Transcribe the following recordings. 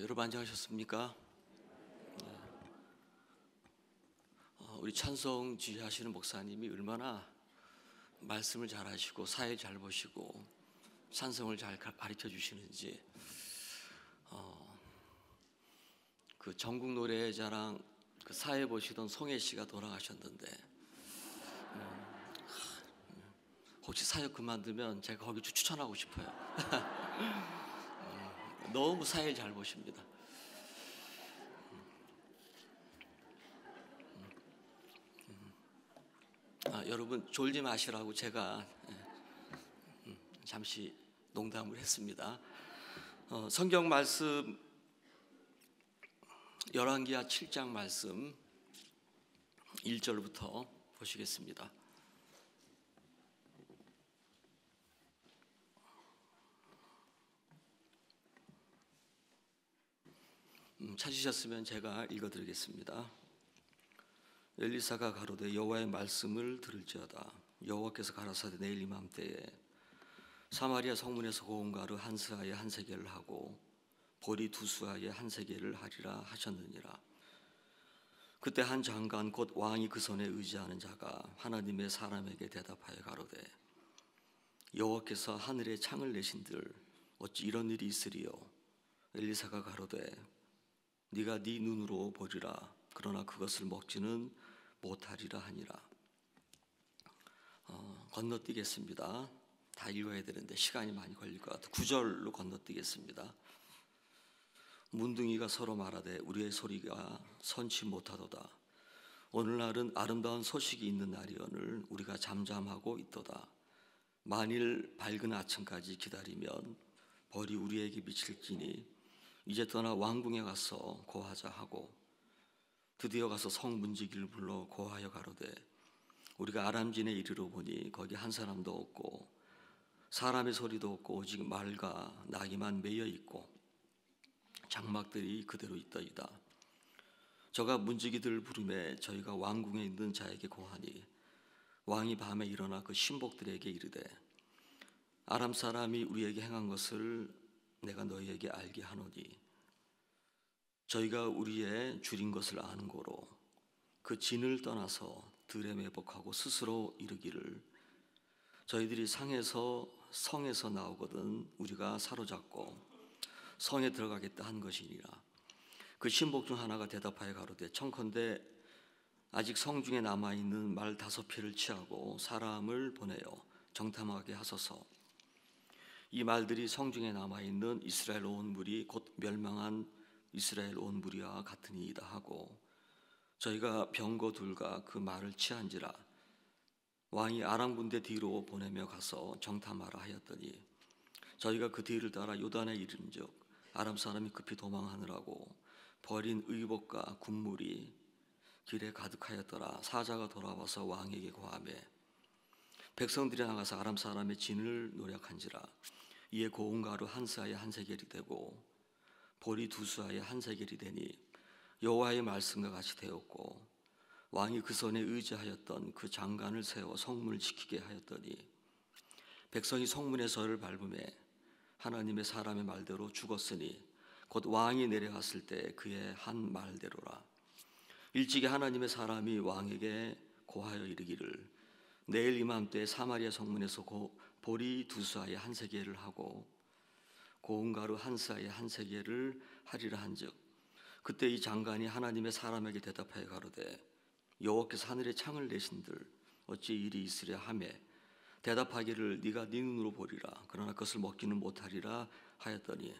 여러분 안녕하셨습니까? 우리 찬송 지휘하시는 목사님이 얼마나 말씀을 잘 하시고 사회 잘 보시고 찬송을 잘 가르쳐 주시는지, 그 전국 노래자랑 그 사회 보시던 송혜 씨가 돌아가셨는데, 혹시 사역 그만두면 제가 거기 추천하고 싶어요. 너무 사회 잘 보십니다. 여러분 졸지 마시라고 제가 잠시 농담을 했습니다. 성경 말씀 열왕기하 7장 말씀 1절부터 보시겠습니다. 찾으셨으면 제가 읽어드리겠습니다. 엘리사가 가로되 여호와의 말씀을 들을지어다. 여호와께서 가라사대 내일 이맘때에 사마리아 성문에서 고운 가루 한 스아에 한 세겔을 하고 보리 두 스아에 한 세겔을 하리라 하셨느니라. 그때 한 장관 곧 왕이 그 손에 의지하는 자가 하나님의 사람에게 대답하여 가로되 여호와께서 하늘에 창을 내신들 어찌 이런 일이 있으리요. 엘리사가 가로되 네가 네 눈으로 보리라. 그러나 그것을 먹지는 못하리라 하니라. 건너뛰겠습니다. 다 읽어야 되는데 시간이 많이 걸릴 것 같아 9절로 건너뛰겠습니다. 문둥이가 서로 말하되 우리의 소리가 선치 못하도다. 오늘날은 아름다운 소식이 있는 날이오늘 우리가 잠잠하고 있도다. 만일 밝은 아침까지 기다리면 벌이 우리에게 미칠지니 이제 떠나 왕궁에 가서 고하자 하고 드디어 가서 성문지기를 불러 고하여 가로되 우리가 아람진에 이르러 보니 거기 한 사람도 없고 사람의 소리도 없고 오직 말과 나귀만 매여 있고 장막들이 그대로 있더이다. 저가 문지기들 부르매 저희가 왕궁에 있는 자에게 고하니 왕이 밤에 일어나 그 신복들에게 이르되 아람 사람이 우리에게 행한 것을 내가 너희에게 알게 하노니 저희가 우리의 줄인 것을 아는 고로 그 진을 떠나서 들에 매복하고 스스로 이르기를 저희들이 성에서 나오거든 우리가 사로잡고 성에 들어가겠다 한 것이니라. 그 신복 중 하나가 대답하여 가로되 청컨대 아직 성 중에 남아있는 말 5필을 취하고 사람을 보내어 정탐하게 하소서. 이 말들이 성 중에 남아있는 이스라엘 온 무리 곧 멸망한 이스라엘 온 무리와 같으니이다 하고 저희가 병거 둘과 그 말을 취한지라. 왕이 아람 군대 뒤로 보내며 가서 정탐하라 하였더니 저희가 그 뒤를 따라 요단에 이른즉 아람 사람이 급히 도망하느라고 버린 의복과 군물이 길에 가득하였더라. 사자가 돌아와서 왕에게 고하매 백성들이 나가서 아람 사람의 진을 노력한지라. 이에 고운 가루 한 스아에 한 세겔이 되고 보리 두 스아에 한 세겔이 되니 여호와의 말씀과 같이 되었고 왕이 그 손에 의지하였던 그 장관을 세워 성문을 지키게 하였더니 백성이 성문의 설을 밟음에 하나님의 사람의 말대로 죽었으니 곧 왕이 내려갔을 때 그의 한 말대로라. 일찍이 하나님의 사람이 왕에게 고하여 이르기를 내일 이맘때 사마리아 성문에서 보리 두 스아에 한 세겔을 하고 고운 가루 한 스아에 한 세겔을 하리라 한즉 그때 이 장관이 하나님의 사람에게 대답하여 가로되 여호와께서 하늘에 창을 내신들 어찌 일이 있으랴 하매 대답하기를 네가 네 눈으로 보리라. 그러나 그것을 먹기는 못하리라 하였더니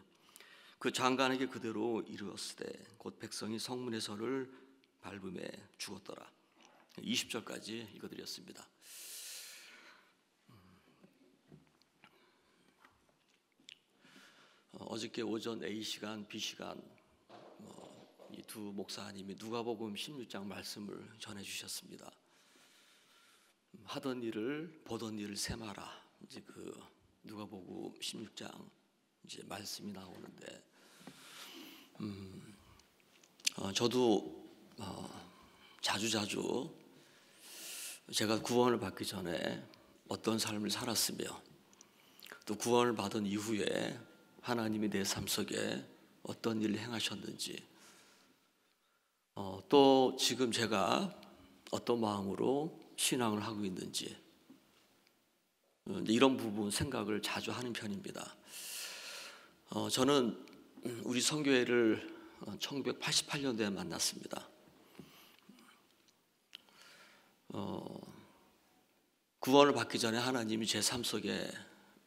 그 장관에게 그대로 이르었으되 곧 백성이 성문의 설을 밟음에 죽었더라. 20절까지 읽어드렸습니다. 어저께 오전 A시간, B시간 이 두 목사님이 누가복음 16장 말씀을 전해주셨습니다. 하던 일을 보던 일을 셈하라. 이제 그 누가복음 16장 이제 말씀이 나오는데, 저도 자주 제가 구원을 받기 전에 어떤 삶을 살았으며 또 구원을 받은 이후에 하나님이 내 삶 속에 어떤 일을 행하셨는지, 또 지금 제가 어떤 마음으로 신앙을 하고 있는지, 이런 부분 생각을 자주 하는 편입니다. 저는 우리 선교회를 1988년도에 만났습니다. 구원을 받기 전에 하나님이 제 삶 속에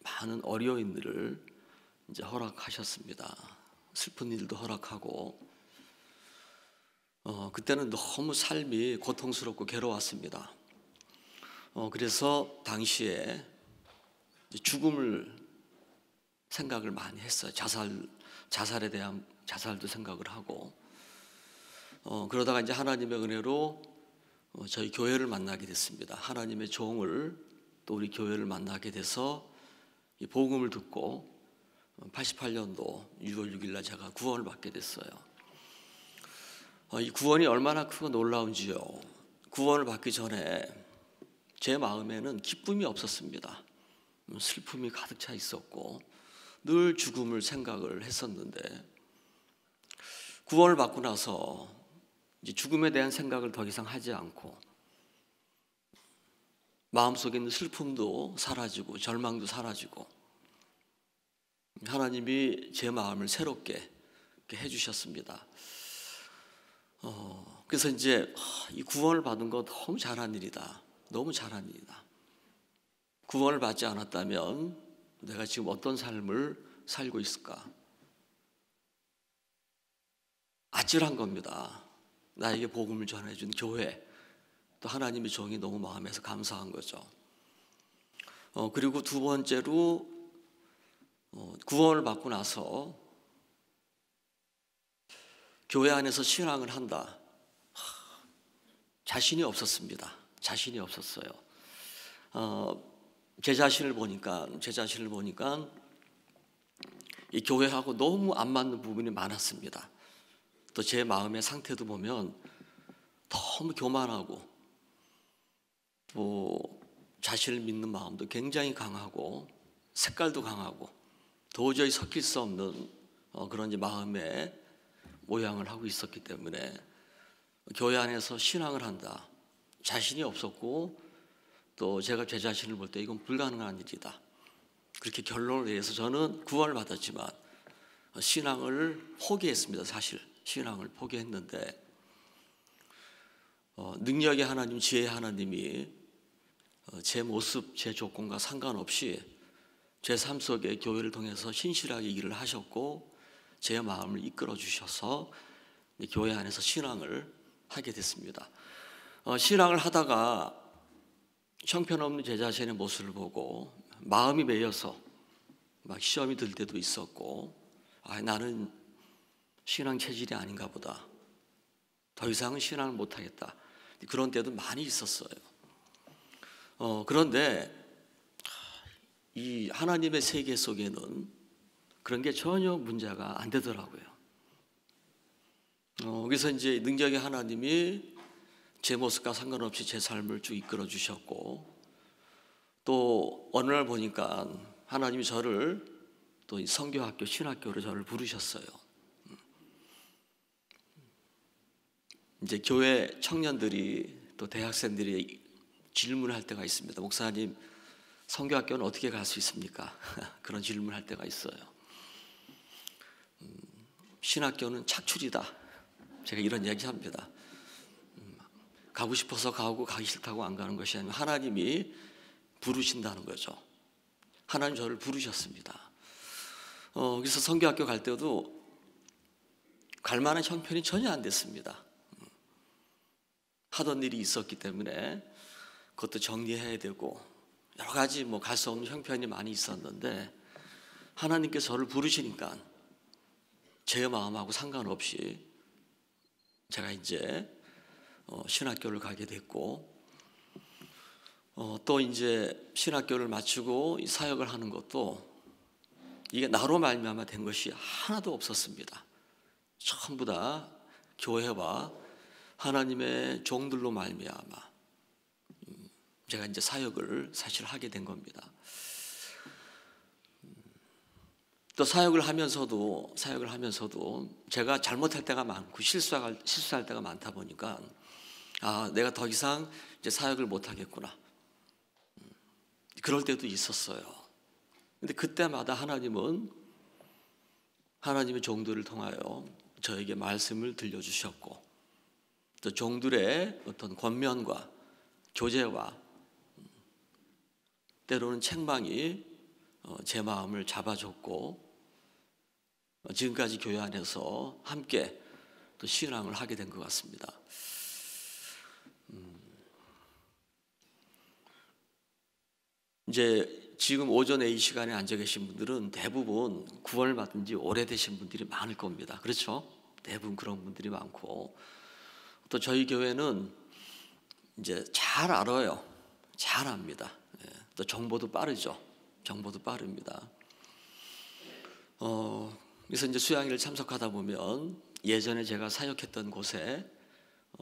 많은 어려움들을 이제 허락하셨습니다. 슬픈 일도 허락하고, 그때는 너무 삶이 고통스럽고 괴로웠습니다. 그래서 당시에 죽음을 생각을 많이 했어요. 자살에 대한 자살도 생각을 하고, 그러다가 이제 하나님의 은혜로 저희 교회를 만나게 됐습니다. 하나님의 종을, 또 우리 교회를 만나게 돼서 이 복음을 듣고 88년도 6월 6일 날 제가 구원을 받게 됐어요. 이 구원이 얼마나 크고 놀라운지요. 구원을 받기 전에 제 마음에는 기쁨이 없었습니다. 슬픔이 가득 차 있었고 늘 죽음을 생각을 했었는데, 구원을 받고 나서 이제 죽음에 대한 생각을 더 이상 하지 않고 마음속에 있는 슬픔도 사라지고 절망도 사라지고, 하나님이 제 마음을 새롭게 해주셨습니다. 그래서 이제 이 구원을 받은 거 너무 잘한 일이다. 너무 잘한 일이다. 구원을 받지 않았다면 내가 지금 어떤 삶을 살고 있을까? 아찔한 겁니다. 나에게 복음을 전해준 교회, 또 하나님의 종이 너무 마음에서 감사한 거죠. 그리고 두 번째로 구원을 받고 나서 교회 안에서 신앙을 한다. 자신이 없었습니다. 자신이 없었어요. 제 자신을 보니까 이 교회하고 너무 안 맞는 부분이 많았습니다. 또 제 마음의 상태도 보면 너무 교만하고, 또 자신을 믿는 마음도 굉장히 강하고, 색깔도 강하고, 도저히 섞일 수 없는 그런 마음의 모양을 하고 있었기 때문에 교회 안에서 신앙을 한다. 자신이 없었고, 또 제가 제 자신을 볼 때 이건 불가능한 일이다. 그렇게 결론을 내서 저는 구원을 받았지만 신앙을 포기했습니다. 사실 신앙을 포기했는데, 능력의 하나님, 지혜의 하나님이 제 모습, 제 조건과 상관없이 제 삶 속에 교회를 통해서 신실하게 일을 하셨고, 제 마음을 이끌어 주셔서 교회 안에서 신앙을 하게 됐습니다. 신앙을 하다가 형편없는 제 자신의 모습을 보고 마음이 메여서 막 시험이 들 때도 있었고, 나는 신앙 체질이 아닌가 보다. 더 이상은 신앙을 못하겠다. 그런 때도 많이 있었어요. 그런데 이 하나님의 세계 속에는 그런 게 전혀 문제가 안 되더라고요. 그래서 이제 능력의 하나님이 제 모습과 상관없이 제 삶을 쭉 이끌어 주셨고, 또 어느 날 보니까 하나님이 저를 또 이 선교학교, 신학교로 저를 부르셨어요. 이제 교회 청년들이 또 대학생들이 질문할 때가 있습니다. 목사님, 선교학교는 어떻게 갈 수 있습니까? 그런 질문할 때가 있어요. 신학교는 착출이다. 제가 이런 얘기합니다. 가고 싶어서 가고 가기 싫다고 안 가는 것이 아니라 하나님이 부르신다는 거죠. 하나님 저를 부르셨습니다. 그래서 선교학교 갈 때도 갈 만한 형편이 전혀 안 됐습니다. 하던 일이 있었기 때문에 그것도 정리해야 되고 여러 가지 갈 수 없는 형편이 많이 있었는데, 하나님께서 저를 부르시니까 제 마음하고 상관없이 제가 이제 신학교를 가게 됐고, 또 이제 신학교를 마치고 이 사역을 하는 것도 이게 나로 말미암아 된 것이 하나도 없었습니다. 전부 다 교회와 하나님의 종들로 말미암아 제가 이제 사역을 사실 하게 된 겁니다. 또 사역을 하면서도 제가 잘못할 때가 많고 실수할 때가 많다 보니까 내가 더 이상 이제 사역을 못 하겠구나. 그럴 때도 있었어요. 근데 그때마다 하나님의 종들을 통하여 저에게 말씀을 들려주셨고, 또 종들의 어떤 권면과 교제와 때로는 책망이 제 마음을 잡아줬고, 지금까지 교회 안에서 함께 또 신앙을 하게 된 것 같습니다. 이제 지금 오전에 이 시간에 앉아 계신 분들은 대부분 구원을 받은 지 오래되신 분들이 많을 겁니다. 그렇죠? 대부분 그런 분들이 많고, 또 저희 교회는 이제 잘 알아요. 잘 압니다. 또 정보도 빠르죠. 정보도 빠릅니다. 그래서 이제 수양회를 참석하다 보면 예전에 제가 사역했던 곳에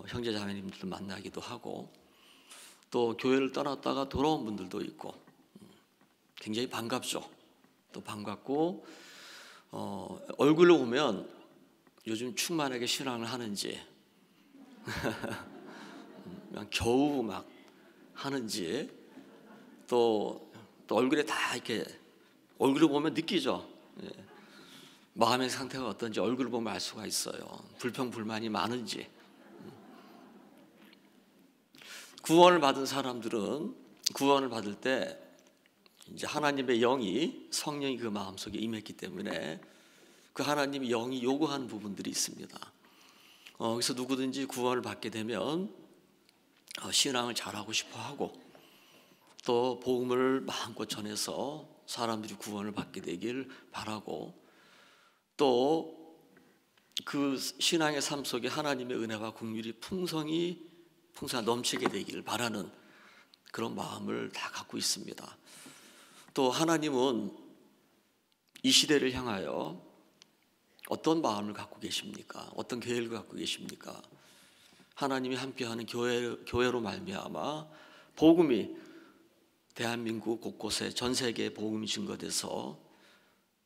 형제 자매님들 만나기도 하고, 또 교회를 떠났다가 돌아온 분들도 있고, 굉장히 반갑죠. 또 반갑고, 얼굴로 보면 요즘 충만하게 신앙을 하는지 그냥 겨우 막 하는지, 또 얼굴에 다 이렇게 얼굴을 보면 느끼죠. 마음의 상태가 어떤지 얼굴을 보면 알 수가 있어요. 불평불만이 많은지. 구원을 받은 사람들은 구원을 받을 때 이제 하나님의 영이, 성령이 그 마음속에 임했기 때문에 그 하나님의 영이 요구하는 부분들이 있습니다. 그래서 누구든지 구원을 받게 되면 신앙을 잘하고 싶어 하고, 또 복음을 마음껏 전해서 사람들이 구원을 받게 되길 바라고, 또 그 신앙의 삶 속에 하나님의 은혜와 긍휼이 풍성히 넘치게 되기를 바라는 그런 마음을 다 갖고 있습니다. 또 하나님은 이 시대를 향하여 어떤 마음을 갖고 계십니까? 어떤 계획을 갖고 계십니까? 하나님이 함께하는 교회로 말미암아 복음이 대한민국 곳곳에, 전 세계에 복음이 증거돼서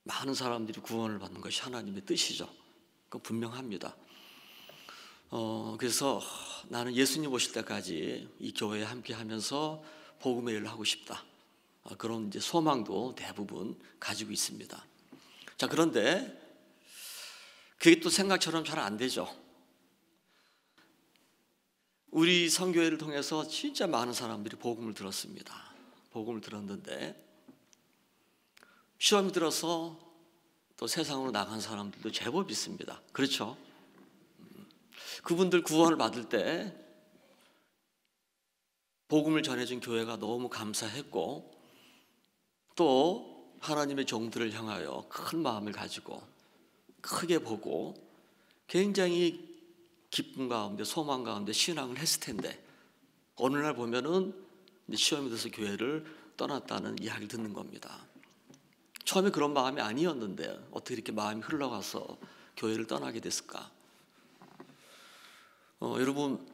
많은 사람들이 구원을 받는 것이 하나님의 뜻이죠. 그건 분명합니다. 그래서 나는 예수님 오실 때까지 이 교회에 함께하면서 복음의 일을 하고 싶다. 그런 이제 소망도 대부분 가지고 있습니다. 자, 그런데 그게 또 생각처럼 잘 안 되죠. 우리 선교회를 통해서 진짜 많은 사람들이 복음을 들었습니다. 복음을 들었는데 시험이 들어서 또 세상으로 나간 사람들도 제법 있습니다. 그렇죠? 그분들 구원을 받을 때 복음을 전해준 교회가 너무 감사했고, 또 하나님의 종들을 향하여 큰 마음을 가지고 크게 보고 굉장히 기쁨 가운데, 소망 가운데 신앙을 했을 텐데, 어느 날 보면은 시험이 들어서 교회를 떠났다는 이야기를 듣는 겁니다. 처음에 그런 마음이 아니었는데 어떻게 이렇게 마음이 흘러가서 교회를 떠나게 됐을까? 여러분,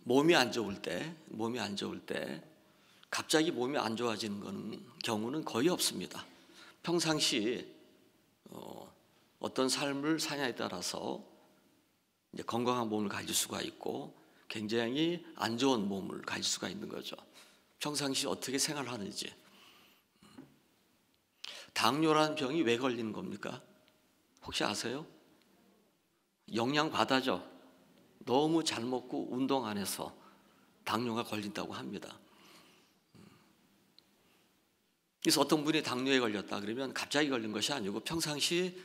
몸이 안 좋을 때 갑자기 몸이 안 좋아지는 경우는 거의 없습니다. 평상시 어떤 삶을 사냐에 따라서 이제 건강한 몸을 가질 수가 있고, 굉장히 안 좋은 몸을 가질 수가 있는 거죠. 평상시 어떻게 생활하는지. 당뇨라는 병이 왜 걸리는 겁니까? 혹시 아세요? 영양 과다죠. 너무 잘 먹고 운동 안 해서 당뇨가 걸린다고 합니다. 그래서 어떤 분이 당뇨에 걸렸다 그러면 갑자기 걸린 것이 아니고 평상시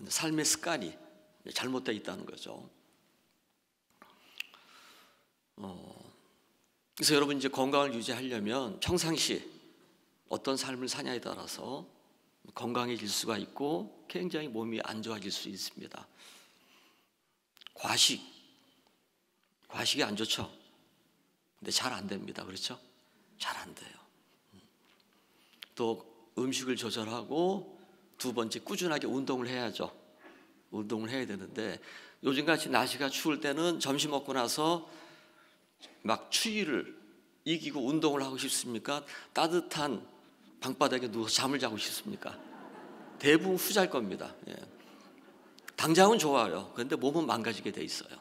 삶의 습관이 잘못되어 있다는 거죠. 그래서 여러분, 이제 건강을 유지하려면 평상시 어떤 삶을 사냐에 따라서 건강해질 수가 있고 굉장히 몸이 안 좋아질 수 있습니다. 과식이 안 좋죠. 근데 잘 안 됩니다. 그렇죠? 잘 안 돼요. 또 음식을 조절하고, 두 번째 꾸준하게 운동을 해야죠. 운동을 해야 되는데 요즘같이 날씨가 추울 때는 점심 먹고 나서 막 추위를 이기고 운동을 하고 싶습니까? 따뜻한 방바닥에 누워서 잠을 자고 싶습니까? 대부분 후자일 겁니다. 예. 당장은 좋아요. 그런데 몸은 망가지게 돼 있어요.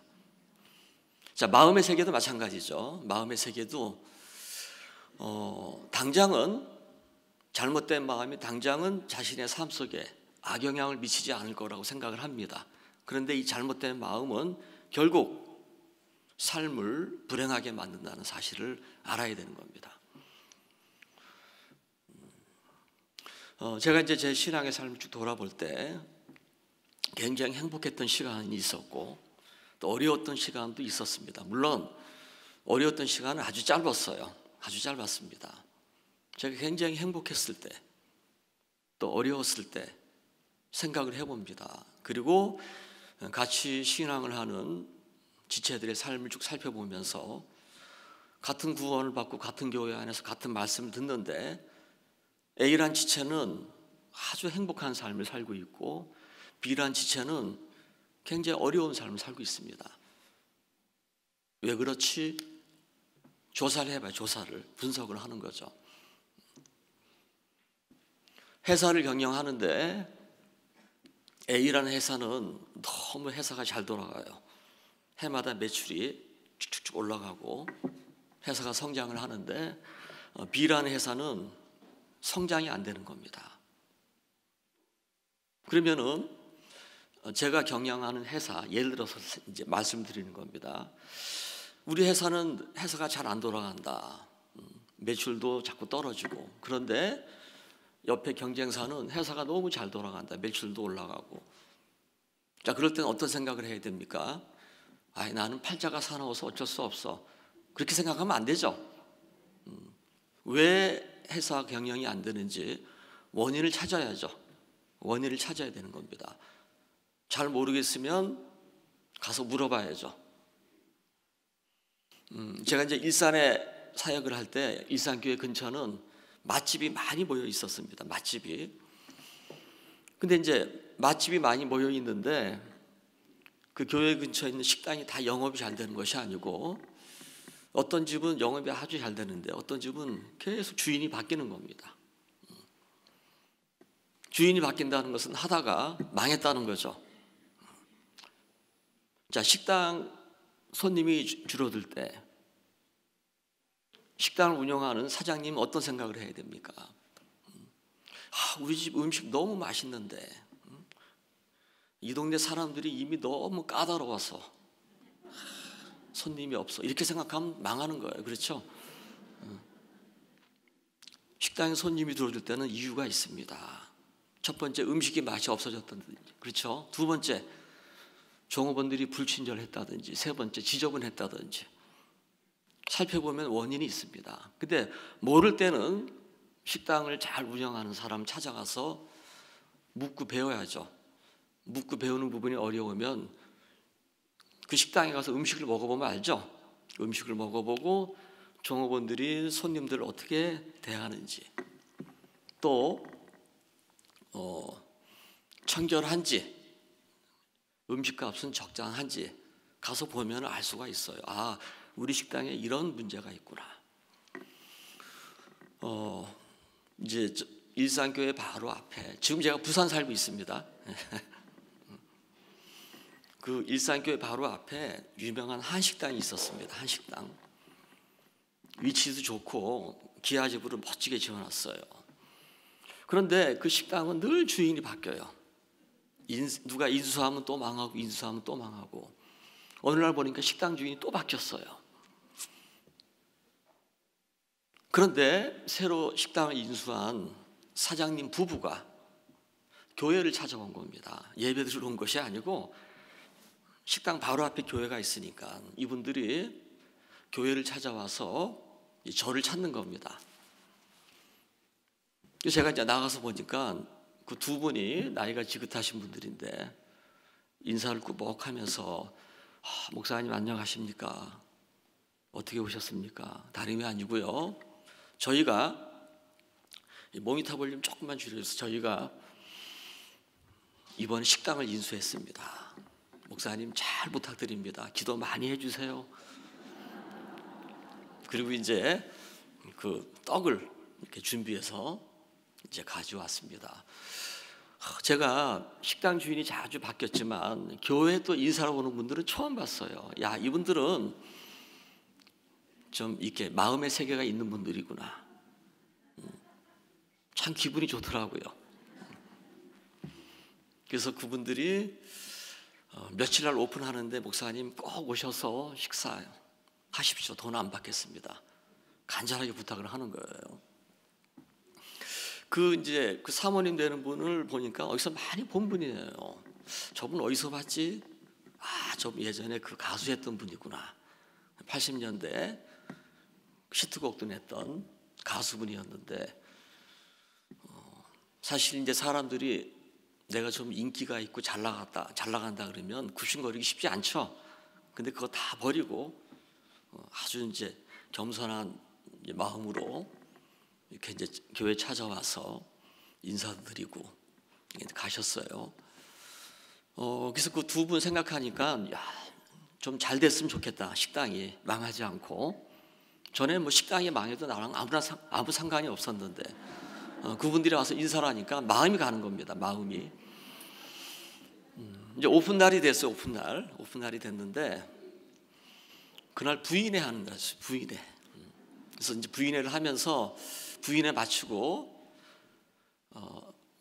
자, 마음의 세계도 마찬가지죠. 마음의 세계도 당장은 잘못된 마음이 당장은 자신의 삶 속에 악영향을 미치지 않을 거라고 생각을 합니다. 그런데 이 잘못된 마음은 결국 삶을 불행하게 만든다는 사실을 알아야 되는 겁니다. 제가 이제 제 신앙의 삶을 쭉 돌아볼 때 굉장히 행복했던 시간이 있었고 또 어려웠던 시간도 있었습니다. 물론 어려웠던 시간은 아주 짧았어요. 아주 짧았습니다. 제가 굉장히 행복했을 때 또 어려웠을 때 생각을 해봅니다. 그리고 같이 신앙을 하는 지체들의 삶을 쭉 살펴보면서 같은 구원을 받고 같은 교회 안에서 같은 말씀을 듣는데 A란 지체는 아주 행복한 삶을 살고 있고 B란 지체는 굉장히 어려운 삶을 살고 있습니다. 왜 그렇지? 조사를 해봐요. 조사를. 분석을 하는 거죠. 회사를 경영하는데 A라는 회사는 너무 회사가 잘 돌아가요. 해마다 매출이 쭉쭉쭉 올라가고 회사가 성장을 하는데 B라는 회사는 성장이 안 되는 겁니다. 그러면은 제가 경영하는 회사, 예를 들어서 이제 말씀드리는 겁니다. 우리 회사는 회사가 잘 안 돌아간다. 매출도 자꾸 떨어지고. 그런데 옆에 경쟁사는 회사가 너무 잘 돌아간다. 매출도 올라가고. 자, 그럴 때는 어떤 생각을 해야 됩니까? 나는 팔자가 사나워서 어쩔 수 없어. 그렇게 생각하면 안 되죠. 왜 회사 경영이 안 되는지 원인을 찾아야죠. 원인을 찾아야 되는 겁니다. 잘 모르겠으면 가서 물어봐야죠. 제가 이제 일산에 사역을 할 때 일산교회 근처는 맛집이 많이 모여 있었습니다. 맛집이. 근데 이제 맛집이 많이 모여 있는데 그 교회 근처에 있는 식당이 다 영업이 잘 되는 것이 아니고 어떤 집은 영업이 아주 잘 되는데 어떤 집은 계속 주인이 바뀌는 겁니다. 주인이 바뀐다는 것은 하다가 망했다는 거죠. 자, 식당 손님이 줄어들 때 식당을 운영하는 사장님은 어떤 생각을 해야 됩니까? 우리 집 음식 너무 맛있는데 이 동네 사람들이 이미 너무 까다로워서 손님이 없어. 이렇게 생각하면 망하는 거예요. 그렇죠? 식당에 손님이 들어올 때는 이유가 있습니다. 첫 번째, 음식이 맛이 없어졌다든지. 그렇죠? 두 번째, 종업원들이 불친절했다든지. 세 번째, 지저분했다든지. 살펴보면 원인이 있습니다. 근데 모를 때는 식당을 잘 운영하는 사람 찾아가서 묻고 배워야죠. 묻고 배우는 부분이 어려우면 그 식당에 가서 음식을 먹어보면 알죠. 음식을 먹어보고 종업원들이 손님들을 어떻게 대하는지, 또 청결한지, 음식값은 적당한지 가서 보면 알 수가 있어요. 우리 식당에 이런 문제가 있구나. 이제 일산교회 바로 앞에, 지금 제가 부산 살고 있습니다. 그 일산교회 바로 앞에 유명한 한식당이 있었습니다. 한식당. 위치도 좋고 기아집으로 멋지게 지어놨어요. 그런데 그 식당은 늘 주인이 바뀌어요. 누가 인수하면 또 망하고 인수하면 또 망하고. 어느 날 보니까 식당 주인이 또 바뀌었어요. 그런데 새로 식당을 인수한 사장님 부부가 교회를 찾아온 겁니다. 예배 드리러 온 것이 아니고 식당 바로 앞에 교회가 있으니까 이분들이 교회를 찾아와서 저를 찾는 겁니다. 제가 이제 나가서 보니까 그 두 분이 나이가 지긋하신 분들인데 인사를 꾸벅하면서 목사님 안녕하십니까? 어떻게 오셨습니까? 다름이 아니고요. 저희가 모니터 볼륨 조금만 줄여서 저희가 이번에 식당을 인수했습니다. 목사님 잘 부탁드립니다. 기도 많이 해주세요. 그리고 이제 그 떡을 이렇게 준비해서 이제 가져왔습니다. 제가 식당 주인이 자주 바뀌었지만 교회에 또 인사를 오는 분들은 처음 봤어요. 야, 이분들은 좀 이렇게 마음의 세계가 있는 분들이구나. 참 기분이 좋더라고요. 그래서 그분들이 며칠 날 오픈하는데 목사님 꼭 오셔서 식사하십시오. 돈 안 받겠습니다. 간절하게 부탁을 하는 거예요. 이제 그 사모님 되는 분을 보니까 어디서 많이 본 분이에요. 저분 어디서 봤지? 저분 예전에 그 가수했던 분이구나. 80년대 히트곡도 냈던 가수분이었는데, 사실 이제 사람들이 내가 좀 인기가 있고 잘 나간다 그러면 굽신거리기 쉽지 않죠. 근데 그거 다 버리고 아주 이제 겸손한 마음으로 이렇게 이제 교회 찾아와서 인사도 드리고 가셨어요. 그래서 그 두 분 생각하니까 좀 잘 됐으면 좋겠다. 식당이 망하지 않고. 전에 뭐 식당이 망해도 나랑 아무 상관이 없었는데 그분들이 와서 인사를 하니까 마음이 가는 겁니다. 마음이. 이제 오픈 날이 됐어요. 오픈 날이 됐는데 그날 부인회 하는 거였어요. 부인회. 그래서 이제 부인회를 하면서 부인회 마치고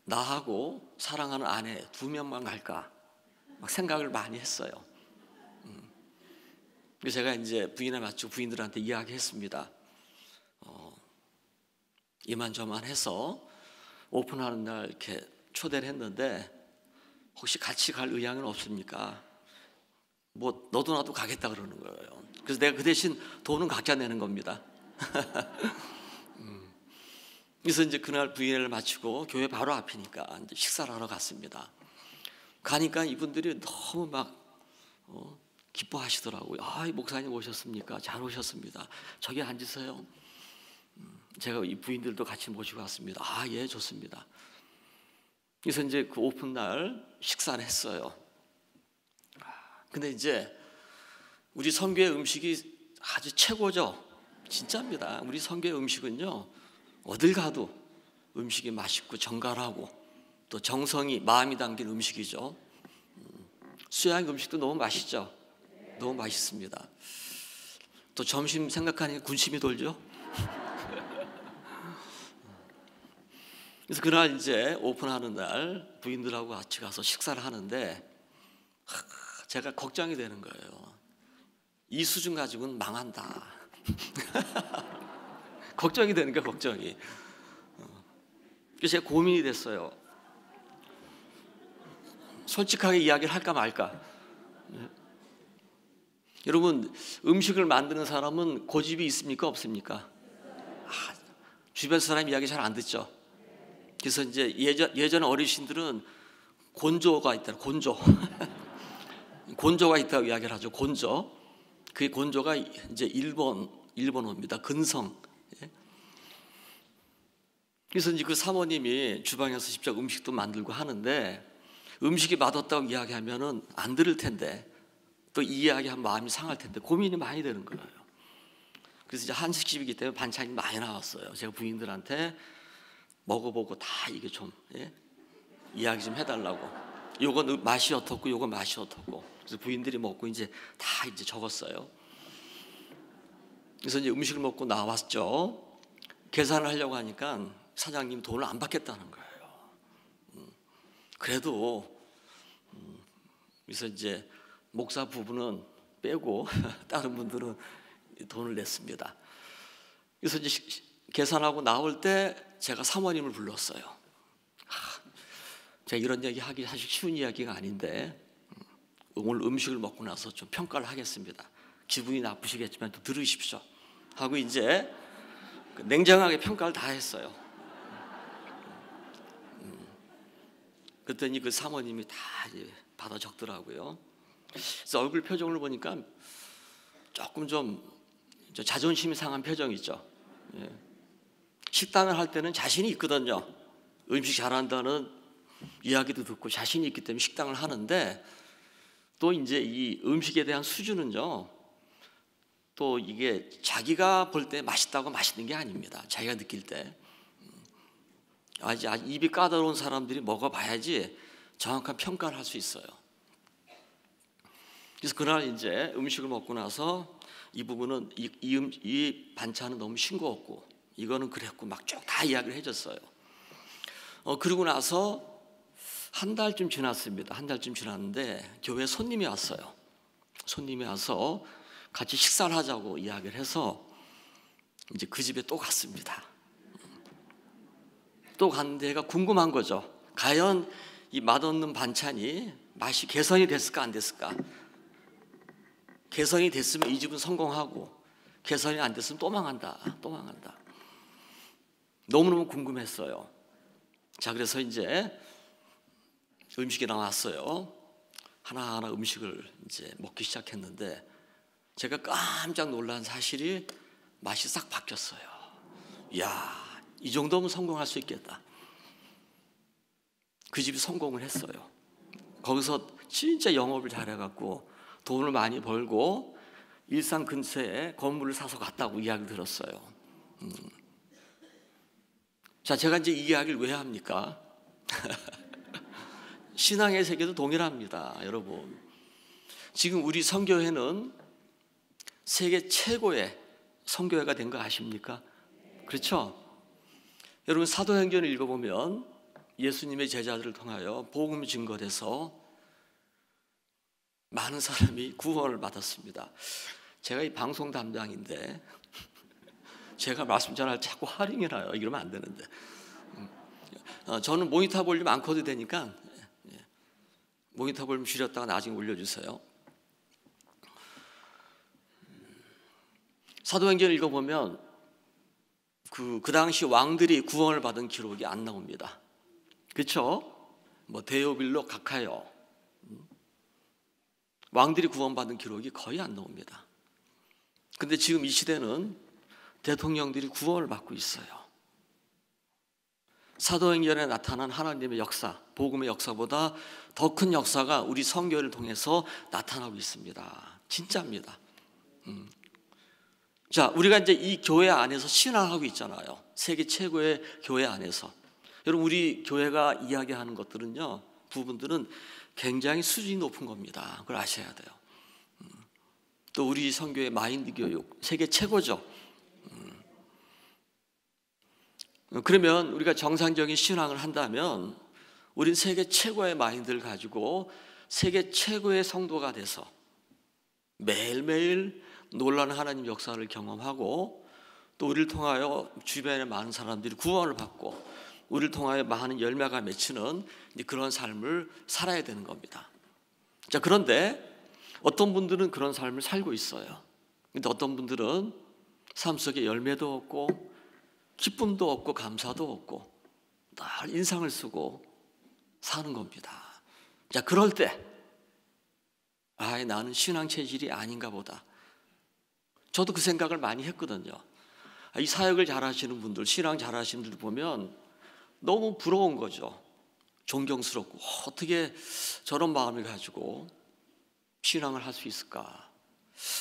나하고 사랑하는 아내 2명만 갈까 막 생각을 많이 했어요. 그래서 제가 이제 부인회 마치고 부인들한테 이야기했습니다. 이만저만 해서 오픈하는 날 이렇게 초대를 했는데 혹시 같이 갈 의향은 없습니까? 뭐 너도 나도 가겠다 그러는 거예요. 그래서 내가 그 대신 돈은 각자 내는 겁니다. 그래서 이제 그날 부인회를 마치고 교회 바로 앞이니까 이제 식사를 하러 갔습니다. 가니까 이분들이 너무 막 기뻐하시더라고요. 이 목사님 오셨습니까? 잘 오셨습니다. 저기 앉으세요. 제가 이 부인들도 같이 모시고 왔습니다. 예, 좋습니다. 그래서 이제 그 오픈 날 식사를 했어요. 근데 이제 우리 선교의 음식이 아주 최고죠. 진짜입니다. 우리 선교의 음식은요, 어딜 가도 음식이 맛있고 정갈하고 또 정성이 마음이 담긴 음식이죠. 수양 음식도 너무 맛있죠. 너무 맛있습니다. 또 점심 생각하니까 군침이 돌죠. 그래서 그날 이제 오픈하는 날 부인들하고 같이 가서 식사를 하는데 제가 걱정이 되는 거예요. 이 수준 가지고는 망한다. 걱정이 되는 거예요. 걱정이. 그래서 제가 고민이 됐어요. 솔직하게 이야기를 할까 말까. 여러분, 음식을 만드는 사람은 고집이 있습니까? 없습니까? 주변 사람 이야기 잘 안 듣죠. 그래서 이제 예전 어르신들은 곤조가 있다. 곤조. 곤조가 있다고 이야기를 하죠. 곤조. 그 곤조가 이제 일본어입니다. 근성. 그래서 이제 그 사모님이 주방에서 직접 음식도 만들고 하는데 음식이 맛없다고 이야기하면은 안 들을 텐데 또 이 이야기하면 마음이 상할 텐데 고민이 많이 되는 거예요. 그래서 이제 한식집이기 때문에 반찬이 많이 나왔어요. 제가 부인들한테 먹어보고 다 이게 좀 이야기 좀 해달라고. 요건 맛이 어떻고 요건 맛이 어떻고. 그래서 부인들이 먹고 이제 다 이제 적었어요. 그래서 이제 음식을 먹고 나왔죠. 계산을 하려고 하니까 사장님 돈을 안 받겠다는 거예요. 그래도 그래서 이제 목사 부부는 빼고 다른 분들은 돈을 냈습니다. 그래서 이제 계산하고 나올 때 제가 사모님을 불렀어요. 제가 이런 이야기 하기 사실 쉬운 이야기가 아닌데 오늘 음식을 먹고 나서 좀 평가를 하겠습니다. 기분이 나쁘시겠지만 또 들으십시오. 하고 이제 냉정하게 평가를 다 했어요. 그랬더니 그 사모님이 다 이제 받아 적더라고요. 그래서 얼굴 표정을 보니까 조금 좀 자존심이 상한 표정이죠. 식당을 할 때는 자신이 있거든요. 음식 잘한다는 이야기도 듣고 자신이 있기 때문에 식당을 하는데 또 이제 이 음식에 대한 수준은요. 또 이게 자기가 볼 때 맛있다고 맛있는 게 아닙니다. 자기가 느낄 때. 아주 입이 까다로운 사람들이 먹어봐야지 정확한 평가를 할 수 있어요. 그래서 그날 이제 음식을 먹고 나서 이 부분은 이 반찬은 너무 싱거웠고 이거는 그랬고 막 쭉 다 이야기를 해줬어요. 그러고 나서 한 달쯤 지났습니다. 한 달쯤 지났는데 교회에 손님이 왔어요. 손님이 와서 같이 식사를 하자고 이야기를 해서 이제 그 집에 또 갔습니다. 또 갔는데 얘가 궁금한 거죠. 과연 이 맛없는 반찬이 맛이 개선이 됐을까 안 됐을까? 개선이 됐으면 이 집은 성공하고 개선이 안 됐으면 또 망한다. 너무너무 궁금했어요. 자, 그래서 이제 음식이 나왔어요. 하나하나 음식을 이제 먹기 시작했는데 제가 깜짝 놀란 사실이 맛이 싹 바뀌었어요. 이야, 이 정도면 성공할 수 있겠다. 그 집이 성공을 했어요. 거기서 진짜 영업을 잘해갖고 돈을 많이 벌고 일산 근처에 건물을 사서 갔다고 이야기 들었어요. 자, 제가 이제 이 이야기를 왜 합니까? 신앙의 세계도 동일합니다, 여러분. 지금 우리 선교회는 세계 최고의 선교회가 된 거 아십니까? 그렇죠? 여러분, 사도행전을 읽어보면 예수님의 제자들을 통하여 복음이 증거돼서 많은 사람이 구원을 받았습니다. 제가 이 방송 담당인데 제가 말씀 전할 때 자꾸 할인이 나요. 이러면 안 되는데. 저는 모니터 볼륨 안 켜도 되니까 모니터 볼륨 줄였다가 나중에 올려주세요. 사도행전을 읽어보면 그 당시 왕들이 구원을 받은 기록이 안 나옵니다. 그렇죠? 뭐 데오빌로, 가카요, 왕들이 구원받은 기록이 거의 안 나옵니다. 근데 지금 이 시대는 대통령들이 구원을 받고 있어요. 사도행전에 나타난 하나님의 역사, 복음의 역사보다 더 큰 역사가 우리 선교를 통해서 나타나고 있습니다. 진짜입니다. 자, 우리가 이제 이 교회 안에서 신앙하고 있잖아요. 세계 최고의 교회 안에서. 여러분, 우리 교회가 이야기하는 것들은요, 부분들은 굉장히 수준이 높은 겁니다. 그걸 아셔야 돼요. 또 우리 선교의 마인드 교육, 세계 최고죠. 그러면 우리가 정상적인 신앙을 한다면 우린 세계 최고의 마인드를 가지고 세계 최고의 성도가 돼서 매일매일 놀라운 하나님 역사를 경험하고 또 우리를 통하여 주변의 많은 사람들이 구원을 받고 우리를 통하여 많은 열매가 맺히는 그런 삶을 살아야 되는 겁니다. 자, 그런데 어떤 분들은 그런 삶을 살고 있어요. 근데 어떤 분들은 삶 속에 열매도 없고 기쁨도 없고 감사도 없고 늘 인상을 쓰고 사는 겁니다. 자, 그럴 때 나는 신앙 체질이 아닌가 보다. 저도 그 생각을 많이 했거든요. 이 사역을 잘하시는 분들, 신앙 잘하시는 분들 보면 너무 부러운 거죠. 존경스럽고 어떻게 저런 마음을 가지고 신앙을 할 수 있을까?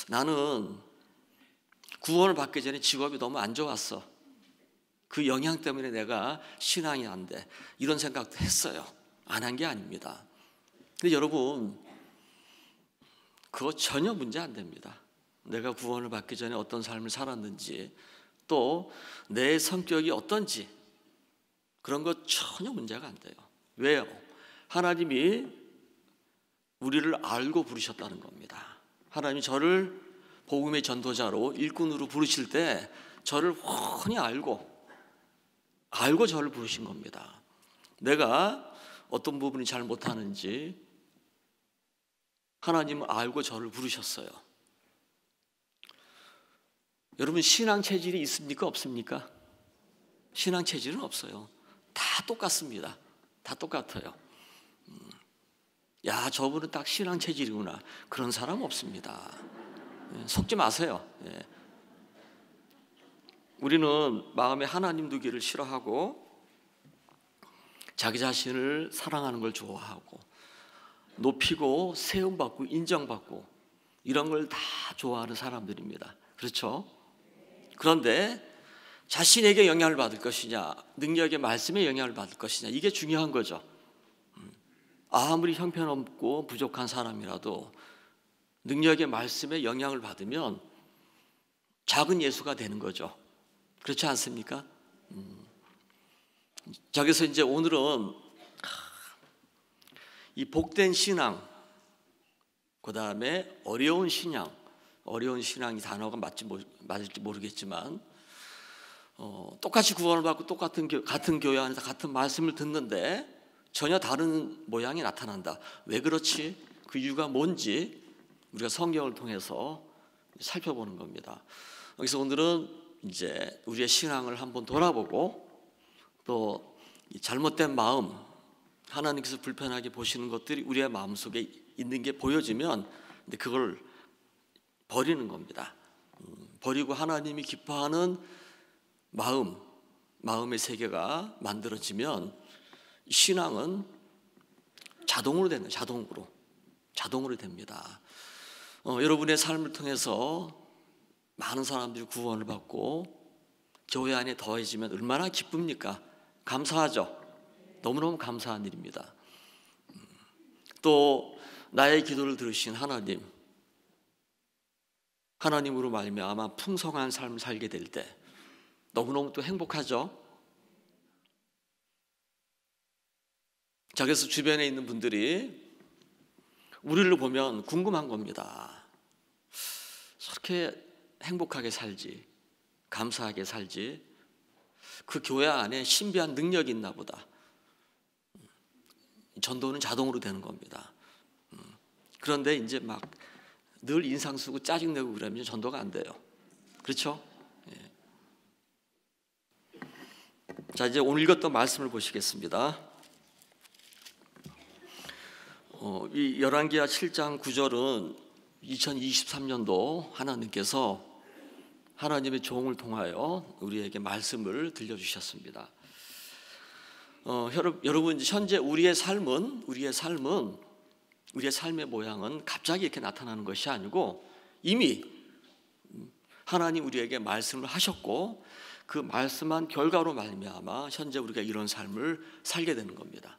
나는 구원을 받기 전에 직업이 너무 안 좋았어. 그 영향 때문에 내가 신앙이 안 돼. 이런 생각도 했어요. 안 한 게 아닙니다. 근데 여러분, 그거 전혀 문제 안 됩니다. 내가 구원을 받기 전에 어떤 삶을 살았는지 또 내 성격이 어떤지 그런 거 전혀 문제가 안 돼요. 왜요? 하나님이 우리를 알고 부르셨다는 겁니다. 하나님이 저를 복음의 전도자로 일꾼으로 부르실 때 저를 훤히 알고 저를 부르신 겁니다. 내가 어떤 부분이 잘 못하는지 하나님은 알고 저를 부르셨어요. 여러분, 신앙 체질이 있습니까? 없습니까? 신앙 체질은 없어요. 다 똑같습니다. 다 똑같아요. 야, 저분은 딱 신앙 체질이구나. 그런 사람 없습니다. 속지 마세요. 우리는 마음에 하나님 두기를 싫어하고 자기 자신을 사랑하는 걸 좋아하고 높이고 세움받고 인정받고 이런 걸 다 좋아하는 사람들입니다. 그렇죠? 그런데 자신에게 영향을 받을 것이냐, 능력의 말씀에 영향을 받을 것이냐, 이게 중요한 거죠. 아무리 형편없고 부족한 사람이라도 능력의 말씀에 영향을 받으면 작은 예수가 되는 거죠. 그렇지 않습니까? 자, 그래서 이제 오늘은 이 복된 신앙, 그 다음에 어려운 신앙, 어려운 신앙이 단어가 맞을지 모르겠지만 똑같이 구원을 받고 같은 교회 안에서 같은 말씀을 듣는데 전혀 다른 모양이 나타난다. 왜 그렇지? 그 이유가 뭔지 우리가 성경을 통해서 살펴보는 겁니다. 그래서 오늘은 이제 우리의 신앙을 한번 돌아보고 또 잘못된 마음, 하나님께서 불편하게 보시는 것들이 우리의 마음속에 있는 게 보여지면 그걸 버리는 겁니다. 버리고 하나님이 기뻐하는 마음의 세계가 만들어지면 신앙은 자동으로 되는 자동으로 됩니다. 여러분의 삶을 통해서 많은 사람들이 구원을 받고 교회 안에 더해지면 얼마나 기쁩니까? 감사하죠. 너무너무 감사한 일입니다. 또 나의 기도를 들으신 하나님으로 말미암아 풍성한 삶을 살게 될 때 너무너무 또 행복하죠. 자, 그래서 주변에 있는 분들이 우리를 보면 궁금한 겁니다. 저렇게 행복하게 살지, 감사하게 살지, 그 교회 안에 신비한 능력이 있나 보다. 전도는 자동으로 되는 겁니다. 그런데 이제 막 늘 인상 쓰고 짜증내고 그러면 전도가 안 돼요. 그렇죠? 예. 자, 이제 오늘 읽었던 말씀을 보시겠습니다. 이 열왕기하 7장 9절은 2023년도 하나님께서 하나님의 종을 통하여 우리에게 말씀을 들려주셨습니다. 여러분, 현재 우리의 삶의 모양은 갑자기 이렇게 나타나는 것이 아니고 이미 하나님 우리에게 말씀을 하셨고 그 말씀한 결과로 말미암아 현재 우리가 이런 삶을 살게 되는 겁니다.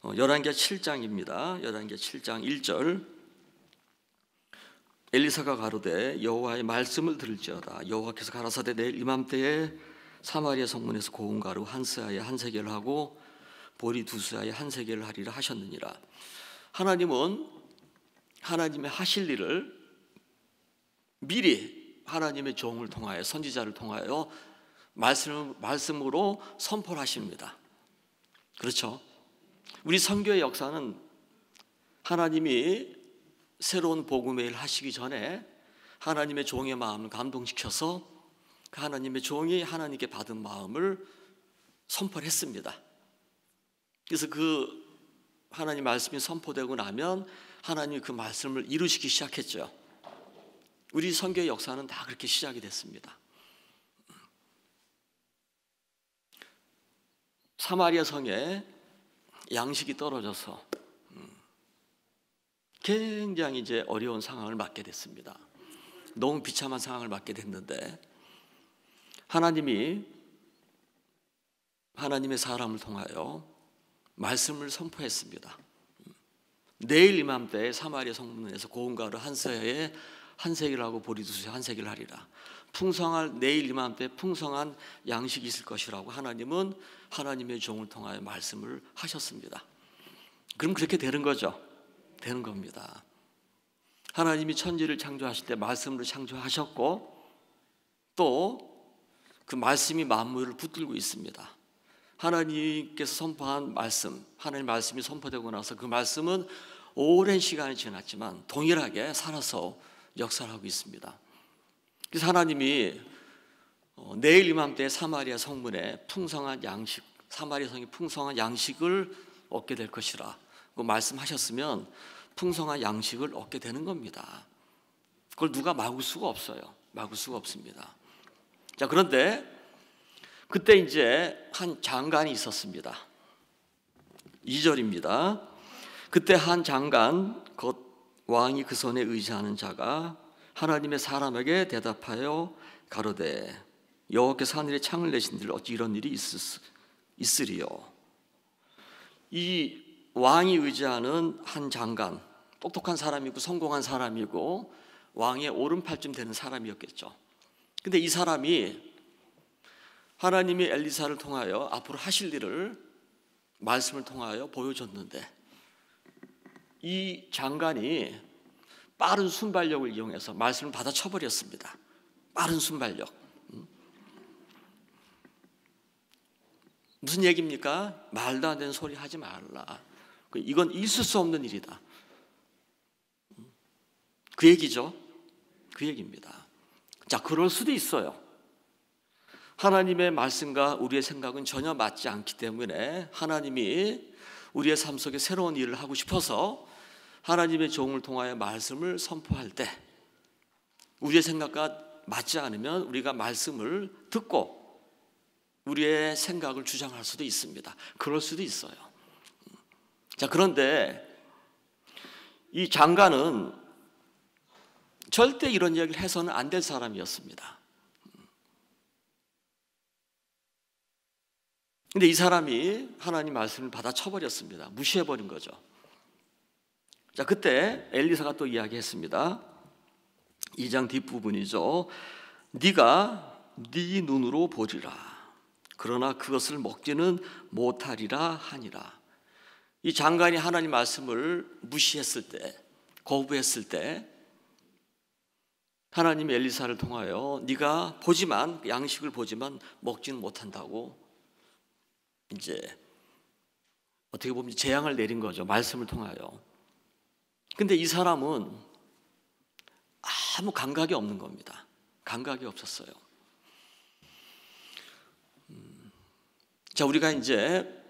열왕기하 7장입니다. 열왕기하 7장 1절. 엘리사가 가로되 여호와의 말씀을 들을지어다. 여호와께서 가라사대 내일 이맘때에 사마리아 성문에서 고운 가루 한 스아에 한 세겔을 하고 보리 두 스아에 한 세겔을 하리라 하셨느니라. 하나님은 하나님의 하실 일을 미리 하나님의 종을 통하여 선지자를 통하여 말씀으로 선포를 하십니다. 그렇죠? 우리 선교의 역사는 하나님이 새로운 복음의 일을 하시기 전에 하나님의 종의 마음을 감동시켜서 그 하나님의 종이 하나님께 받은 마음을 선포를 했습니다. 그래서 그 하나님 말씀이 선포되고 나면 하나님이 그 말씀을 이루시기 시작했죠. 우리 선교의 역사는 다 그렇게 시작이 됐습니다. 사마리아 성에 양식이 떨어져서 굉장히 이제 어려운 상황을 맞게 됐습니다. 너무 비참한 상황을 맞게 됐는데 하나님의 사람을 통하여 말씀을 선포했습니다. 내일 이맘때에 사마리아 성문에서 고운 가루 한 스아에 한 세겔 하고 보리 두 스아에 한 세겔 하리라. 내일 이맘때 풍성한 양식이 있을 것이라고 하나님은 하나님의 종을 통하여 말씀을 하셨습니다. 그럼 그렇게 되는 거죠. 되는 겁니다. 하나님이 천지를 창조하실 때 말씀으로 창조하셨고 또 그 말씀이 만물을 붙들고 있습니다. 하나님께서 선포한 말씀, 하나님의 말씀이 선포되고 나서 그 말씀은 오랜 시간이 지났지만 동일하게 살아서 역사를 하고 있습니다. 그래서 하나님이 내일 이맘때 사마리아 성문에 풍성한 양식, 사마리아 성이 풍성한 양식을 얻게 될 것이라 그 말씀하셨으면 풍성한 양식을 얻게 되는 겁니다. 그걸 누가 막을 수가 없어요. 막을 수가 없습니다. 자, 그런데 그때 이제 한 장관이 있었습니다. 2절입니다. 그때 한 장관 곧 왕이 그 손에 의지하는 자가 하나님의 사람에게 대답하여 가로되 여호와께서 하늘에 창을 내신들 어찌 이런 일이 있으리요. 이 왕이 의지하는 한 장관, 똑똑한 사람이고 성공한 사람이고 왕의 오른팔쯤 되는 사람이었겠죠. 근데 이 사람이 하나님이 엘리사를 통하여 앞으로 하실 일을 말씀을 통하여 보여줬는데 이 장관이 빠른 순발력을 이용해서 말씀을 받아쳐버렸습니다. 빠른 순발력. 무슨 얘기입니까? 말도 안 되는 소리 하지 말라. 이건 있을 수 없는 일이다. 그 얘기죠. 그 얘기입니다. 자, 그럴 수도 있어요. 하나님의 말씀과 우리의 생각은 전혀 맞지 않기 때문에 하나님이 우리의 삶 속에 새로운 일을 하고 싶어서 하나님의 종을 통하여 말씀을 선포할 때 우리의 생각과 맞지 않으면 우리가 말씀을 듣고 우리의 생각을 주장할 수도 있습니다. 그럴 수도 있어요. 자, 그런데 이 장관은 절대 이런 이야기를 해서는 안 될 사람이었습니다. 근데 이 사람이 하나님 말씀을 받아쳐버렸습니다. 무시해버린 거죠. 자, 그때 엘리사가 또 이야기했습니다. 2장 뒷부분이죠. 네가 네 눈으로 보리라. 그러나 그것을 먹지는 못하리라 하니라. 이 장관이 하나님 말씀을 무시했을 때, 거부했을 때 하나님이 엘리사를 통하여 네가 보지만, 양식을 보지만 먹지는 못한다고 이제 어떻게 보면 재앙을 내린 거죠. 말씀을 통하여. 근데 이 사람은 아무 감각이 없는 겁니다. 감각이 없었어요. 자, 우리가 이제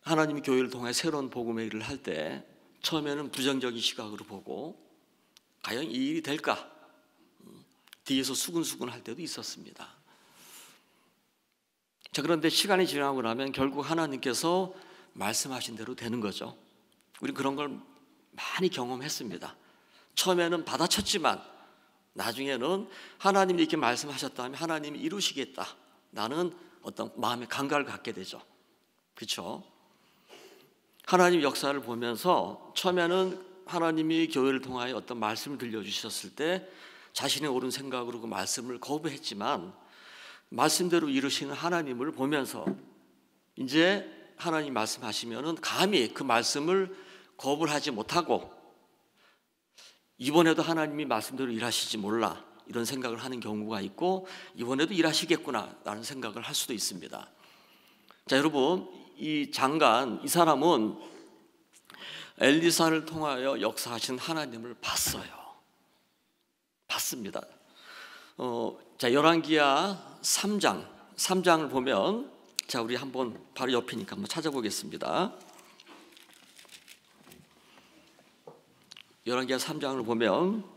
하나님이 교회를 통해 새로운 복음의 일을 할 때 처음에는 부정적인 시각으로 보고 과연 이 일이 될까? 뒤에서 수근수근 할 때도 있었습니다. 자, 그런데 시간이 지나고 나면 결국 하나님께서 말씀하신 대로 되는 거죠. 우리 그런 걸 많이 경험했습니다. 처음에는 받아쳤지만 나중에는 하나님이 이렇게 말씀하셨다면 하나님이 이루시겠다. 나는 어떤 마음의 감각을 갖게 되죠. 그렇죠? 하나님 역사를 보면서 처음에는 하나님이 교회를 통하여 어떤 말씀을 들려주셨을 때 자신의 옳은 생각으로 그 말씀을 거부했지만 말씀대로 이루시는 하나님을 보면서 이제 하나님 말씀하시면은 감히 그 말씀을 거부를 하지 못하고 이번에도 하나님이 말씀대로 일하시지 몰라 이런 생각을 하는 경우가 있고 이번에도 일하시겠구나 라는 생각을 할 수도 있습니다. 자, 여러분, 이 장관, 이 사람은 엘리사를 통하여 역사하신 하나님을 봤어요. 봤습니다. 자, 열왕기하 3장을 보면, 자, 우리 한번 바로 옆이니까 한번 찾아보겠습니다. 열왕기하 3장을 보면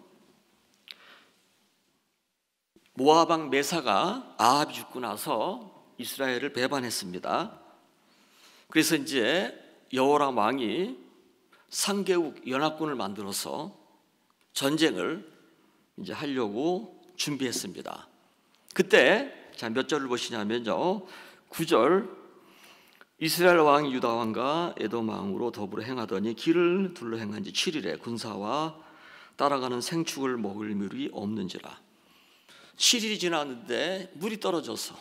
모압 왕 메사가 아합이 죽고 나서 이스라엘을 배반했습니다. 그래서 이제 여호람 왕이 상개국 연합군을 만들어서 전쟁을 이제 하려고 준비했습니다. 그때 자, 몇 절을 보시냐면요. 9절 이스라엘 왕이 유다 왕과 에돔 왕으로 더불어 행하더니 길을 둘러 행한 지 7일에 군사와 따라가는 생축을 먹을 물이 없는지라. 7일이 지났는데 물이 떨어져서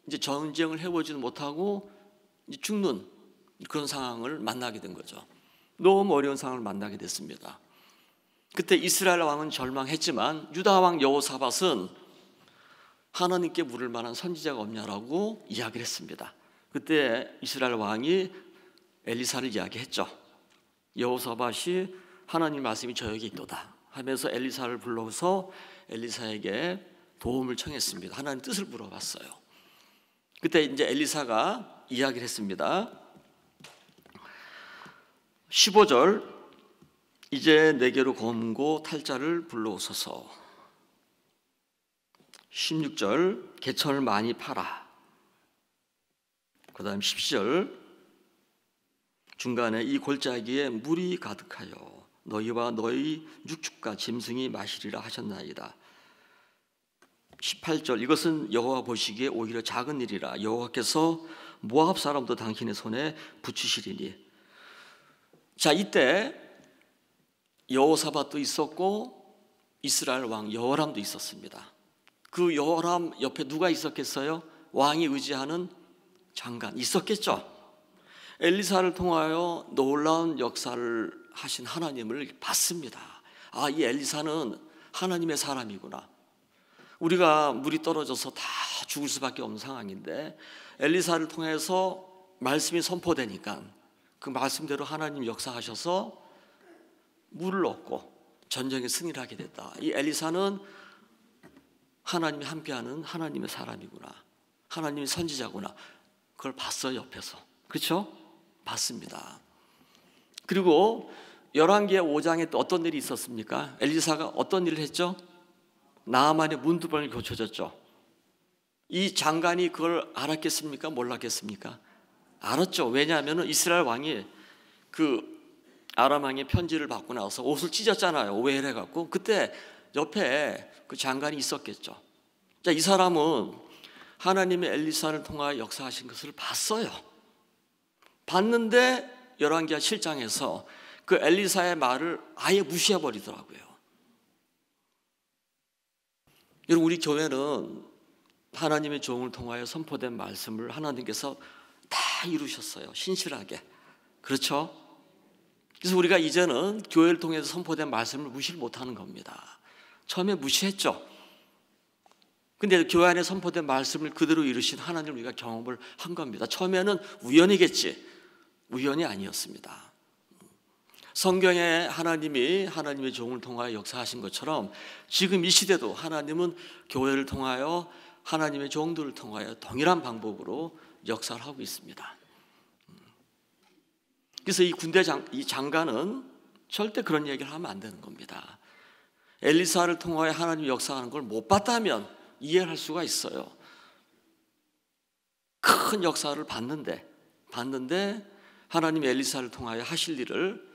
이제 전쟁을 해보지는 못하고 이제 죽는 그런 상황을 만나게 된 거죠. 너무 어려운 상황을 만나게 됐습니다. 그때 이스라엘 왕은 절망했지만 유다 왕 여호사밧은 하나님께 물을 만한 선지자가 없냐라고 이야기를 했습니다. 그때 이스라엘 왕이 엘리사를 이야기했죠. 여호사밧이 하나님 말씀이 저에게 있도다 하면서 엘리사를 불러서 엘리사에게 도움을 청했습니다. 하나님 뜻을 물어봤어요. 그때 이제 엘리사가 이야기를 했습니다. 15절 이제 내게로 검고 탈자를 불러오소서. 16절 개천을 많이 팔아. 그 다음 17절 중간에 이 골짜기에 물이 가득하여 너희와 너희 육축과 짐승이 마시리라 하셨나이다. 18절 이것은 여호와 보시기에 오히려 작은 일이라 여호와께서 모압 사람도 당신의 손에 붙이시리니. 자, 이때 여호사밧도 있었고 이스라엘 왕 여호람도 있었습니다. 그 여호람 옆에 누가 있었겠어요? 왕이 의지하는 장관 있었겠죠. 엘리사를 통하여 놀라운 역사를 하신 하나님을 봤습니다. 아, 이 엘리사는 하나님의 사람이구나. 우리가 물이 떨어져서 다 죽을 수밖에 없는 상황인데 엘리사를 통해서 말씀이 선포되니까 그 말씀대로 하나님 역사하셔서 물을 얻고 전쟁에 승리를 하게 됐다. 이 엘리사는 하나님이 함께하는 하나님의 사람이구나. 하나님의 선지자구나. 그걸 봤어요, 옆에서. 그렇죠? 봤습니다. 그리고 열왕기의 5장에 또 어떤 일이 있었습니까? 엘리사가 어떤 일을 했죠? 나아만의 문두병을 고쳐줬죠. 이 장관이 그걸 알았겠습니까? 몰랐겠습니까? 알았죠. 왜냐하면 이스라엘 왕이 그 아람 왕의 편지를 받고 나서 옷을 찢었잖아요. 오해를 해갖고. 그때 옆에 그 장관이 있었겠죠. 자, 이 사람은 하나님의 엘리사를 통하여 역사하신 것을 봤어요. 봤는데 열왕기하 7장에서 그 엘리사의 말을 아예 무시해버리더라고요. 여러분, 우리 교회는 하나님의 종을 통하여 선포된 말씀을 하나님께서 다 이루셨어요. 신실하게. 그렇죠? 그래서 우리가 이제는 교회를 통해서 선포된 말씀을 무시를 못하는 겁니다. 처음에 무시했죠. 근데 교회 안에 선포된 말씀을 그대로 이루신 하나님을 우리가 경험을 한 겁니다. 처음에는 우연이겠지. 우연이 아니었습니다. 성경에 하나님이 하나님의 종을 통하여 역사하신 것처럼 지금 이 시대도 하나님은 교회를 통하여 하나님의 종들을 통하여 동일한 방법으로 역사를 하고 있습니다. 그래서 이 이 장관은 절대 그런 얘기를 하면 안 되는 겁니다. 엘리사를 통하여 하나님이 역사하는 걸 못 봤다면 이해할 수가 있어요. 큰 역사를 봤는데 하나님이 엘리사를 통하여 하실 일을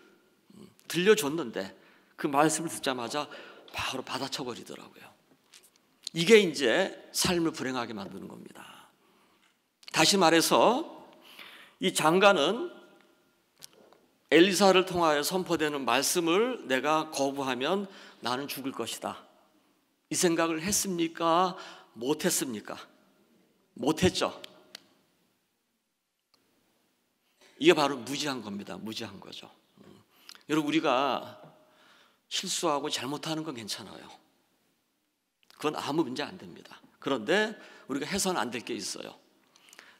들려줬는데 그 말씀을 듣자마자 바로 받아쳐버리더라고요. 이게 이제 삶을 불행하게 만드는 겁니다. 다시 말해서 이 장관은 엘리사를 통하여 선포되는 말씀을 내가 거부하면 나는 죽을 것이다. 이 생각을 했습니까? 못했습니까? 못했죠. 이게 바로 무지한 겁니다. 무지한 거죠. 여러분, 우리가 실수하고 잘못하는 건 괜찮아요. 그건 아무 문제 안 됩니다. 그런데 우리가 해서는 안 될 게 있어요.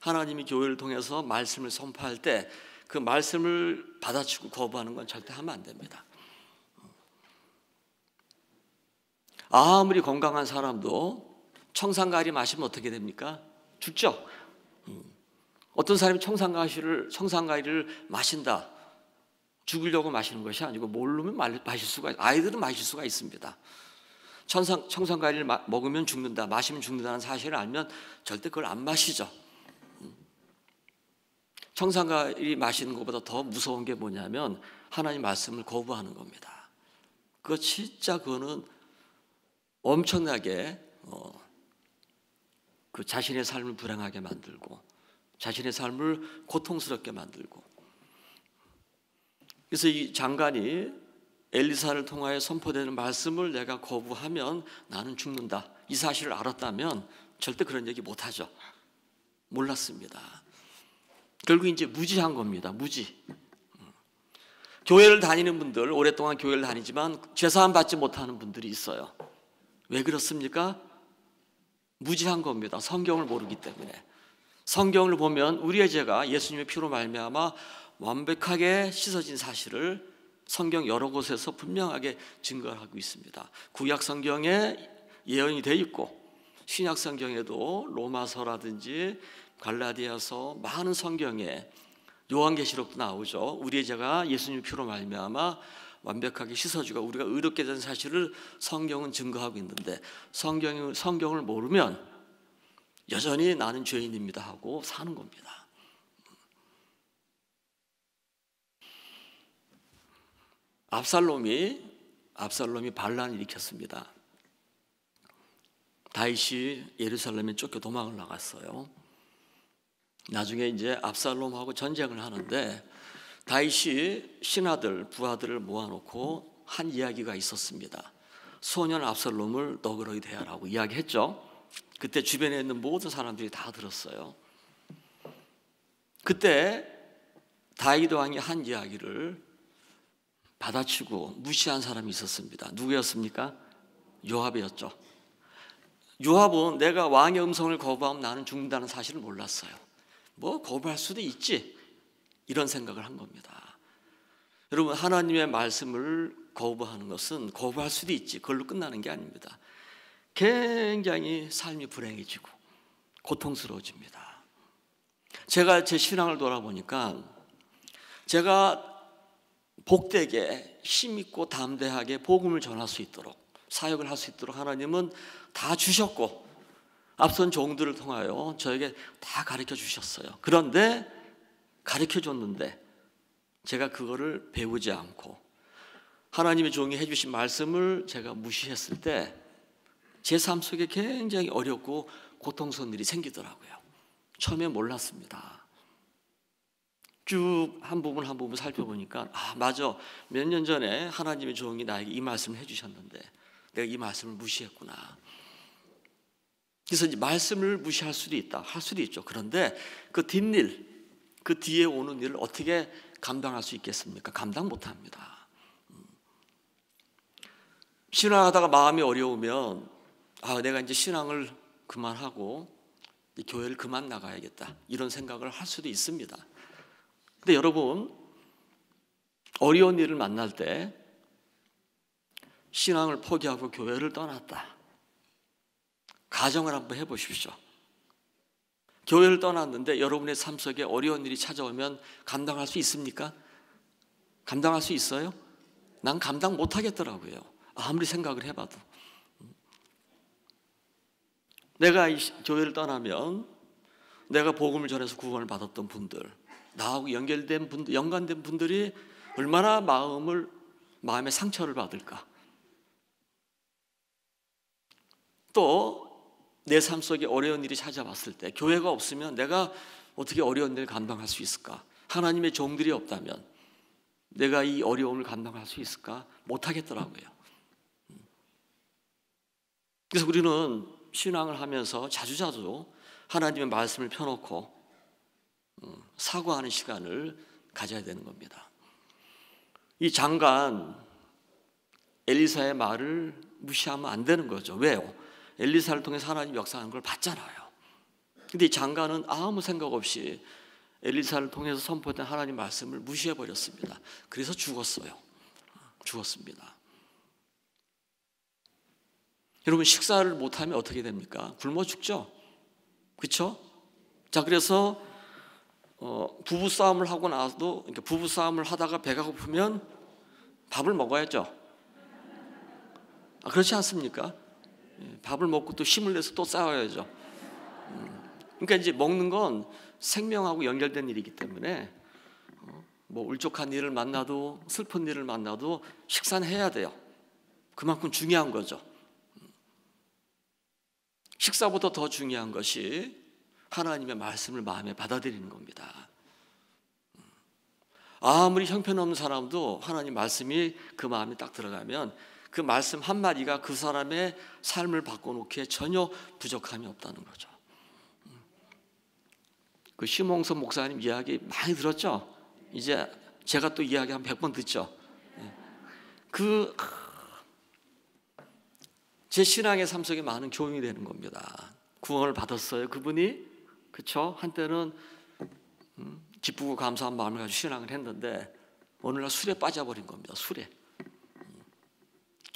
하나님이 교회를 통해서 말씀을 선포할 때 그 말씀을 받아치고 거부하는 건 절대 하면 안 됩니다. 아무리 건강한 사람도 청산가리 마시면 어떻게 됩니까? 죽죠. 어떤 사람이 청산가리를 마신다. 죽으려고 마시는 것이 아니고 모르면 마실 수가, 아이들은 마실 수가 있습니다. 청산가리를 먹으면 죽는다, 마시면 죽는다는 사실을 알면 절대 그걸 안 마시죠. 청산가리 마시는 것보다 더 무서운 게 뭐냐면 하나님 말씀을 거부하는 겁니다. 그거 진짜 그거는 엄청나게 그 자신의 삶을 불행하게 만들고 자신의 삶을 고통스럽게 만들고. 그래서 이 장관이 엘리사를 통하여 선포되는 말씀을 내가 거부하면 나는 죽는다, 이 사실을 알았다면 절대 그런 얘기 못하죠. 몰랐습니다. 결국 이제 무지한 겁니다. 무지. 교회를 다니는 분들, 오랫동안 교회를 다니지만 죄사함 받지 못하는 분들이 있어요. 왜 그렇습니까? 무지한 겁니다. 성경을 모르기 때문에. 성경을 보면 우리의 죄가 예수님의 피로 말미암아 완벽하게 씻어진 사실을 성경 여러 곳에서 분명하게 증거하고 있습니다. 구약 성경에 예언이 되어 있고 신약 성경에도 로마서라든지 갈라디아서, 많은 성경에, 요한계시록도 나오죠. 우리의 죄가 예수님의 피로 말미암아 완벽하게 씻어주고 우리가 의롭게 된 사실을 성경은 증거하고 있는데 성경을 모르면 여전히 나는 죄인입니다 하고 사는 겁니다. 압살롬이 반란을 일으켰습니다. 다윗이 예루살렘에 쫓겨 도망을 나갔어요. 나중에 이제 압살롬하고 전쟁을 하는데 다윗이 신하들, 부하들을 모아놓고 한 이야기가 있었습니다. 소년 압살롬을 너그러이 대하라고 이야기했죠. 그때 주변에 있는 모든 사람들이 다 들었어요. 그때 다윗 왕이 한 이야기를 받아치고 무시한 사람이 있었습니다. 누구였습니까? 요압이었죠. 요압은 내가 왕의 음성을 거부하면 나는 죽는다는 사실을 몰랐어요. 뭐 거부할 수도 있지, 이런 생각을 한 겁니다. 여러분, 하나님의 말씀을 거부하는 것은 거부할 수도 있지, 그걸로 끝나는 게 아닙니다. 굉장히 삶이 불행해지고 고통스러워집니다. 제가 제 신앙을 돌아보니까 제가 복되게 힘있고 담대하게 복음을 전할 수 있도록, 사역을 할 수 있도록 하나님은 다 주셨고 앞선 종들을 통하여 저에게 다 가르쳐 주셨어요. 그런데 가르쳐 줬는데 제가 그거를 배우지 않고 하나님의 종이 해주신 말씀을 제가 무시했을 때 제 삶 속에 굉장히 어렵고 고통스러운 일이 생기더라고요. 처음에 몰랐습니다. 쭉 한 부분 한 부분 살펴보니까 맞아, 몇 년 전에 하나님의 종이 나에게 이 말씀을 해주셨는데 내가 이 말씀을 무시했구나. 그래서 이제 말씀을 무시할 수도 있다, 할 수도 있죠. 그런데 그 뒷일, 그 뒤에 오는 일을 어떻게 감당할 수 있겠습니까? 감당 못합니다. 신앙하다가 마음이 어려우면 내가 이제 신앙을 그만하고 교회를 그만 나가야겠다, 이런 생각을 할 수도 있습니다. 근데 여러분, 어려운 일을 만날 때 신앙을 포기하고 교회를 떠났다. 가정을 한번 해보십시오. 교회를 떠났는데 여러분의 삶 속에 어려운 일이 찾아오면 감당할 수 있습니까? 감당할 수 있어요? 난 감당 못하겠더라고요. 아무리 생각을 해봐도. 내가 이 교회를 떠나면 내가 복음을 전해서 구원을 받았던 분들, 나하고 연결된 분들, 연관된 분들이 얼마나 마음의 상처를 받을까. 또 내 삶 속에 어려운 일이 찾아왔을 때 교회가 없으면 내가 어떻게 어려운 일을 감당할 수 있을까? 하나님의 종들이 없다면 내가 이 어려움을 감당할 수 있을까? 못하겠더라고요. 그래서 우리는 신앙을 하면서 자주자주 하나님의 말씀을 펴놓고 사고하는 시간을 가져야 되는 겁니다. 이 장관 엘리사의 말을 무시하면 안 되는 거죠. 왜요? 엘리사를 통해서 하나님 역사하는 걸 봤잖아요. 근데 이 장관은 아무 생각 없이 엘리사를 통해서 선포된 하나님 말씀을 무시해버렸습니다. 그래서 죽었습니다. 여러분, 식사를 못하면 어떻게 됩니까? 굶어 죽죠? 그렇죠? 자, 그래서 부부싸움을 하고 나도, 부부싸움을 하다가 배가 고프면 밥을 먹어야죠. 그렇지 않습니까? 밥을 먹고 또 힘을 내서 또 싸워야죠. 그러니까 이제 먹는 건 생명하고 연결된 일이기 때문에 뭐 울적한 일을 만나도 슬픈 일을 만나도 식사는 해야 돼요. 그만큼 중요한 거죠. 식사보다 더 중요한 것이 하나님의 말씀을 마음에 받아들이는 겁니다. 아무리 형편없는 사람도 하나님 말씀이 그 마음에 딱 들어가면 그 말씀 한마디가 그 사람의 삶을 바꿔놓기에 전혀 부족함이 없다는 거죠. 그 심홍선 목사님 이야기 많이 들었죠? 이제 제가 또 이야기 한 100번 듣죠? 제 신앙의 삶 속에 많은 교훈이 되는 겁니다. 구원을 받았어요, 그분이. 그렇죠? 한때는 기쁘고 감사한 마음을 가지고 신앙을 했는데 어느 날 술에 빠져버린 겁니다.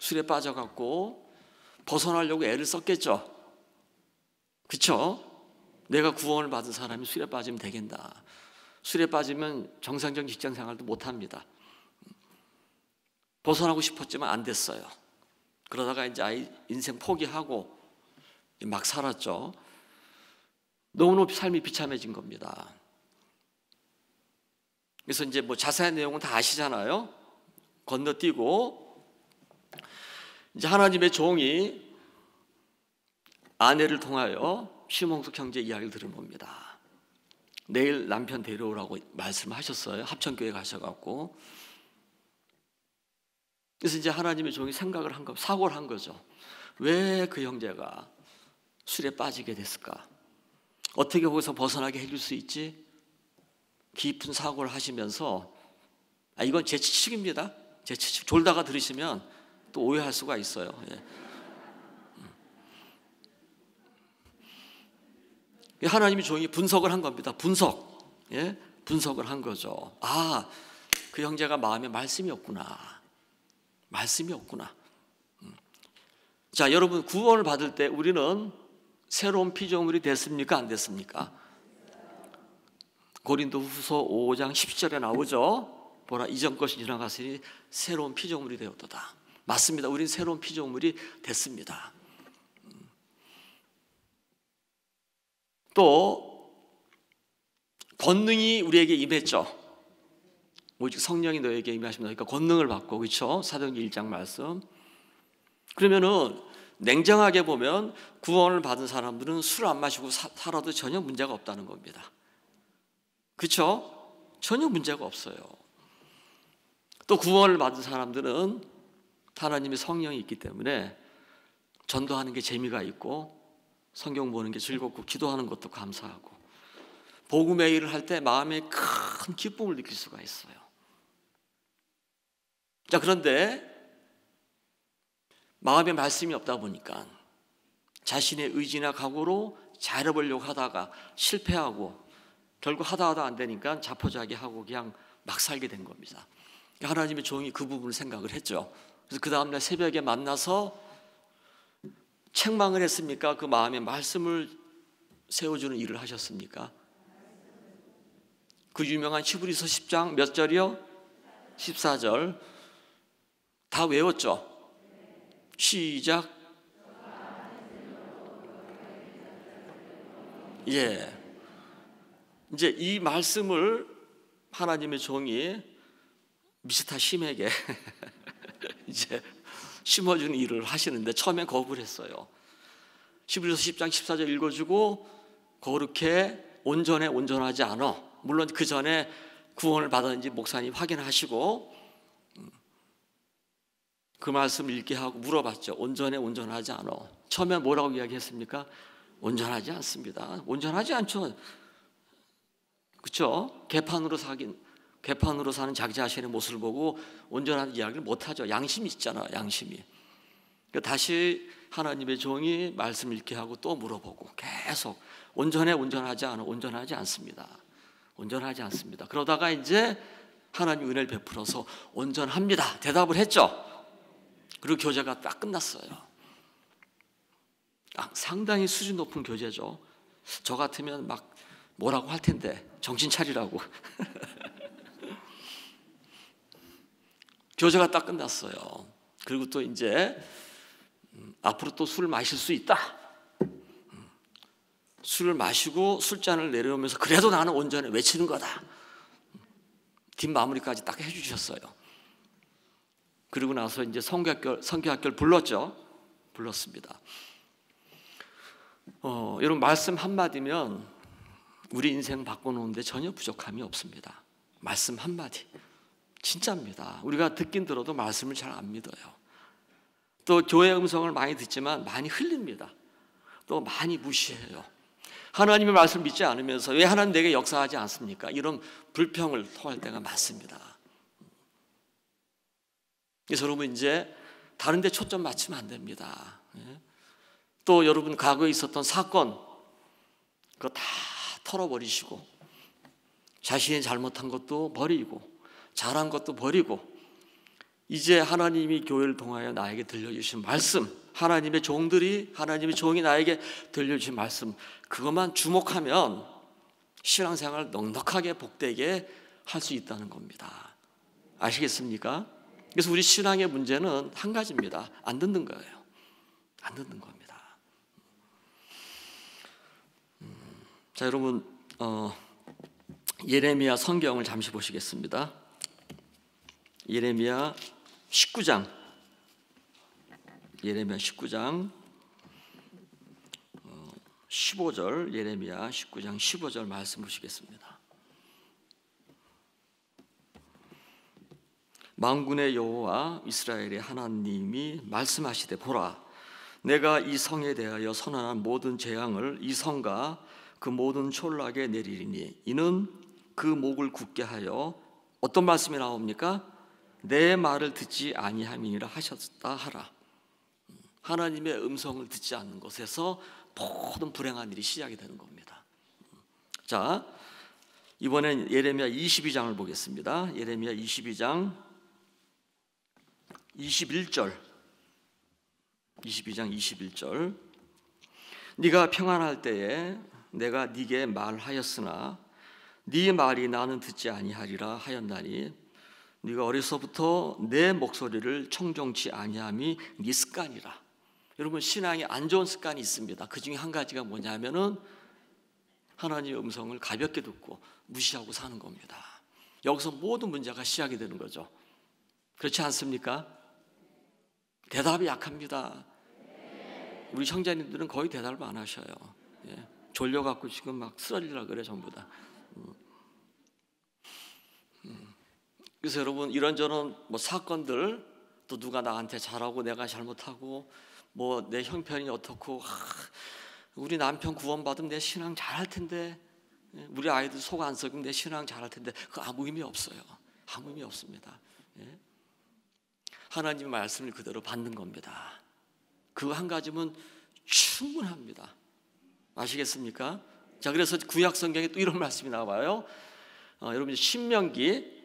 술에 빠져갖고 벗어나려고 애를 썼겠죠. 그렇죠? 내가 구원을 받은 사람이 술에 빠지면 되겠나. 술에 빠지면 정상적인 직장 생활도 못합니다. 벗어나고 싶었지만 안 됐어요. 그러다가 이제 인생 포기하고 막 살았죠. 너무너무 삶이 비참해진 겁니다. 그래서 이제 뭐 자세한 내용은 다 아시잖아요. 건너뛰고 이제 하나님의 종이 아내를 통하여 심홍숙 형제 이야기를 들어봅니다. 내일 남편 데려오라고 말씀하셨어요. 합천교회 가셔갖고. 그래서 이제 하나님의 종이 생각을 한 거, 사고를 한 거죠. 왜 그 형제가 술에 빠지게 됐을까? 어떻게 거기서 벗어나게 해줄 수 있지? 깊은 사고를 하시면서, 이건 제 추측입니다. 제 추측. 졸다가 들으시면 또 오해할 수가 있어요. 하나님이 종이 분석을 한 겁니다. 분석을 한 거죠. 그 형제가 마음에 말씀이 없구나. 자, 여러분, 구원을 받을 때 우리는 새로운 피조물이 됐습니까? 안 됐습니까? 고린도후서 5장 10절에 나오죠. 보라, 이전 것이 지나갔으니 새로운 피조물이 되었도다. 맞습니다. 우리는 새로운 피조물이 됐습니다. 또 권능이 우리에게 임했죠. 오직 성령이 너에게 임하시면 너희가 권능을 받고, 그렇죠? 사도행전 1장 말씀. 그러면은 냉정하게 보면 구원을 받은 사람들은 술 안 마시고 살아도 전혀 문제가 없다는 겁니다. 그렇죠? 전혀 문제가 없어요. 또 구원을 받은 사람들은 하나님의 성령이 있기 때문에 전도하는 게 재미가 있고, 성경 보는 게 즐겁고, 기도하는 것도 감사하고, 복음의 일을 할 때 마음에 큰 기쁨을 느낄 수가 있어요. 자, 그런데 마음에 말씀이 없다 보니까 자신의 의지나 각오로 잘해보려고 하다가 실패하고, 결국 하다 안 되니까 자포자기하고 그냥 막 살게 된 겁니다. 하나님의 종이 그 부분을 생각을 했죠. 그래서 그 다음날 새벽에 만나서 책망을 했습니까? 그 마음에 말씀을 세워주는 일을 하셨습니까? 그 유명한 히브리서 10장 몇 절이요? 14절 다 외웠죠? 시작. 이제 이 말씀을 하나님의 종이 미스터 심에게 이제 심어주는 일을 하시는데 처음엔 거부를 했어요. 히브리서 10장 14절 읽어주고, 거룩해 온전하지 않아. 물론 그 전에 구원을 받았는지 목사님 확인하시고 그 말씀을 읽게 하고 물어봤죠. 온전하지 않아. 처음에 뭐라고 이야기했습니까? 온전하지 않습니다. 온전하지 않죠. 그렇죠? 개판으로 사는 자기 자신의 모습을 보고 온전한 이야기를 못하죠. 양심이 있잖아, 양심이. 그러니까 다시 하나님의 종이 말씀 읽게 하고 또 물어보고 계속 온전하지 않아, 온전하지 않습니다. 그러다가 이제 하나님 은혜를 베풀어서 온전합니다. 대답을 했죠. 그리고 교제가 딱 끝났어요. 상당히 수준 높은 교제죠. 저 같으면 막 뭐라고 할 텐데, 정신 차리라고. 교제가 딱 끝났어요. 그리고 또 이제 앞으로 또 술을 마실 수 있다. 술을 마시고 술잔을 내려오면서 그래도 나는 온전해 외치는 거다. 뒷마무리까지 딱 해주셨어요. 그리고 나서 이제 성교학교를 불렀습니다. 여러분, 말씀 한마디면 우리 인생 바꿔놓는데 전혀 부족함이 없습니다. 말씀 한마디. 진짜입니다. 우리가 듣긴 들어도 말씀을 잘 안 믿어요. 또 교회 음성을 많이 듣지만 많이 흘립니다. 또 많이 무시해요. 하나님의 말씀을 믿지 않으면서 왜 하나님 내게 역사하지 않습니까? 이런 불평을 토할 때가 많습니다. 그래서 여러분, 이제 다른 데 초점 맞추면 안 됩니다. 또 여러분, 과거에 있었던 사건 그거 다 털어버리시고, 자신이 잘못한 것도 버리고 잘한 것도 버리고, 이제 하나님이 교회를 통하여 나에게 들려주신 말씀, 하나님의 종이 나에게 들려주신 말씀, 그것만 주목하면 신앙생활을 넉넉하게 복되게 할 수 있다는 겁니다. 아시겠습니까? 그래서 우리 신앙의 문제는 한 가지입니다. 안 듣는 거예요. 안 듣는 겁니다. 자, 여러분, 예레미야 성경을 잠시 보시겠습니다. 예레미야 19장, 예레미야 19장 15절, 예레미야 19장 15절 말씀 보시겠습니다. 만군의 여호와 이스라엘의 하나님이 말씀하시되, 보라, 내가 이 성에 대하여 선언한 모든 재앙을 이 성과 그 모든 촌락에 내리리니 이는 그 목을 굳게 하여, 어떤 말씀이 나옵니까? 내 말을 듣지 아니함이니라 하셨다 하라. 하나님의 음성을 듣지 않는 곳에서 모든 불행한 일이 시작이 되는 겁니다. 자, 이번엔 예레미야 22장을 보겠습니다. 예레미야 22장 21절, 22장 21절. 네가 평안할 때에 내가 네게 말하였으나 네 말이 나는 듣지 아니하리라 하였나니 네가 어려서부터 내 목소리를 청종치 아니함이 네 습관이라. 여러분, 신앙에 안 좋은 습관이 있습니다. 그 중에 한 가지가 뭐냐면은 하나님의 음성을 가볍게 듣고 무시하고 사는 겁니다. 여기서 모든 문제가 시작이 되는 거죠. 그렇지 않습니까? 대답이 약합니다. 우리 형제님들은 거의 대답을 안 하셔요. 예. 졸려갖고 지금 막 쓰러지려고 그래 전부 다. 그래서 여러분, 이런저런 사건들, 또 누가 나한테 잘하고 내가 잘못하고 내 형편이 어떻고, 우리 남편 구원받으면 내 신앙 잘할 텐데, 우리 아이들 속 안 썩으면 내 신앙 잘할 텐데, 그거 아무 의미 없어요. 아무 의미 없습니다. 예? 하나님의 말씀을 그대로 받는 겁니다. 그거 한 가지면 충분합니다. 아시겠습니까? 자, 그래서 구약 성경에 또 이런 말씀이 나와요. 여러분, 신명기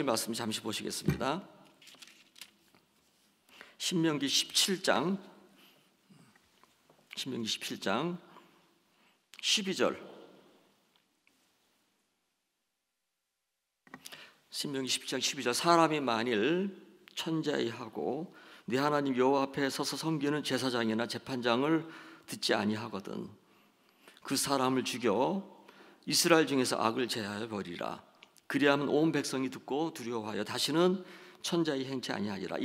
말씀 잠시 보시겠습니다. 신명기 17장 12절. 신명기 17장 12절. 사람이 만일 천자이하고 네 하나님 여호와 앞에 서서 섬기는 제사장이나 재판장을 듣지 아니하거든 그 사람을 죽여 이스라엘 중에서 악을 제하여 버리라. 그리하면 온 백성이 듣고 두려워하여 다시는 천자이 행치 아니하리라.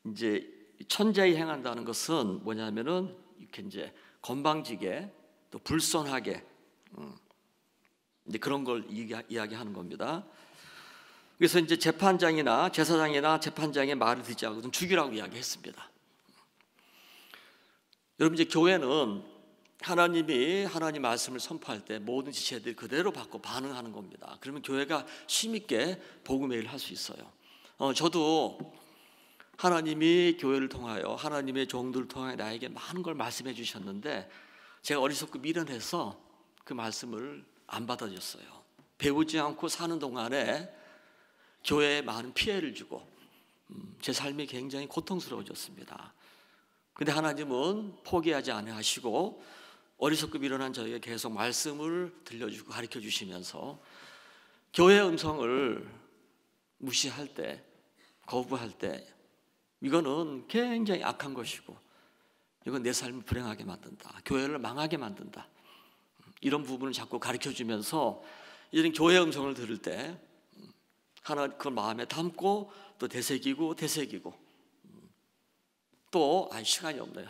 이제 천자이 행한다는 것은 뭐냐면은 이렇게 이제 건방지게 또 불손하게 이제 그런 걸 이야기하는 겁니다. 그래서 이제 재판장이나 제사장이나 재판장의 말을 듣지 않거든 죽이라고 이야기했습니다. 여러분, 이제 교회는 하나님이 하나님 말씀을 선포할 때 모든 지체들이 그대로 받고 반응하는 겁니다. 그러면 교회가 힘있게 복음의 일을 할 수 있어요. 저도 하나님이 교회를 통하여 하나님의 종들을 통하여 나에게 많은 걸 말씀해 주셨는데 제가 어리석고 미련해서 그 말씀을 안 받아줬어요. 배우지 않고 사는 동안에 교회에 많은 피해를 주고 제 삶이 굉장히 고통스러워졌습니다. 그런데 하나님은 포기하지 아니하시고 어리석고 미련한 저에게 계속 말씀을 들려주고 가르쳐 주시면서 교회의 음성을 무시할 때, 거부할 때 이거는 굉장히 악한 것이고 이건 내 삶을 불행하게 만든다, 교회를 망하게 만든다, 이런 부분을 자꾸 가르쳐 주면서 이런 교회의 음성을 들을 때 하나 그걸 마음에 담고 또 되새기고 또 시간이 없네요.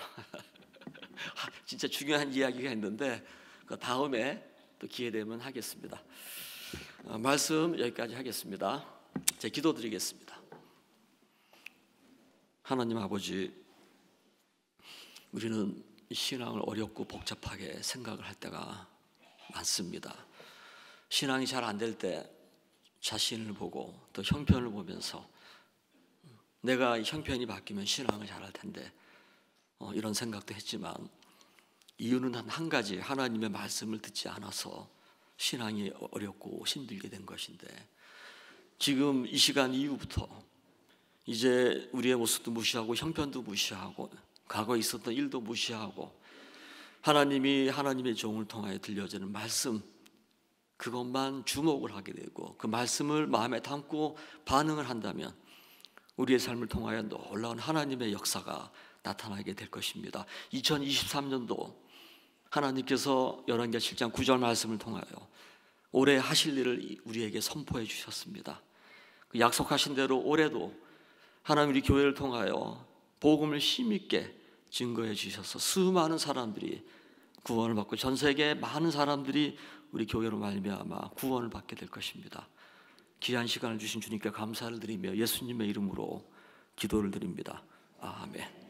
진짜 중요한 이야기가 있는데 그 다음에 또 기회 되면 하겠습니다. 말씀 여기까지 하겠습니다. 제가 기도드리겠습니다. 하나님 아버지, 우리는 신앙을 어렵고 복잡하게 생각을 할 때가 많습니다. 신앙이 잘 안 될 때 자신을 보고 또 형편을 보면서 내가 형편이 바뀌면 신앙을 잘할 텐데 이런 생각도 했지만 이유는 한 가지, 하나님의 말씀을 듣지 않아서 신앙이 어렵고 힘들게 된 것인데 지금 이 시간 이후부터 이제 우리의 모습도 무시하고 형편도 무시하고 과거에 있었던 일도 무시하고 하나님이 하나님의 종을 통하여 들려주는 말씀, 그것만 주목을 하게 되고 그 말씀을 마음에 담고 반응을 한다면 우리의 삶을 통하여 놀라운 하나님의 역사가 나타나게 될 것입니다. 2023년도 하나님께서 열왕기하 7장 9절 말씀을 통하여 올해 하실 일을 우리에게 선포해 주셨습니다. 그 약속하신 대로 올해도 하나님 우리 교회를 통하여 복음을 힘있게 증거해 주셔서 수많은 사람들이 구원을 받고 전 세계 많은 사람들이 우리 교회로 말미암아 구원을 받게 될 것입니다. 귀한 시간을 주신 주님께 감사를 드리며 예수님의 이름으로 기도를 드립니다. 아멘.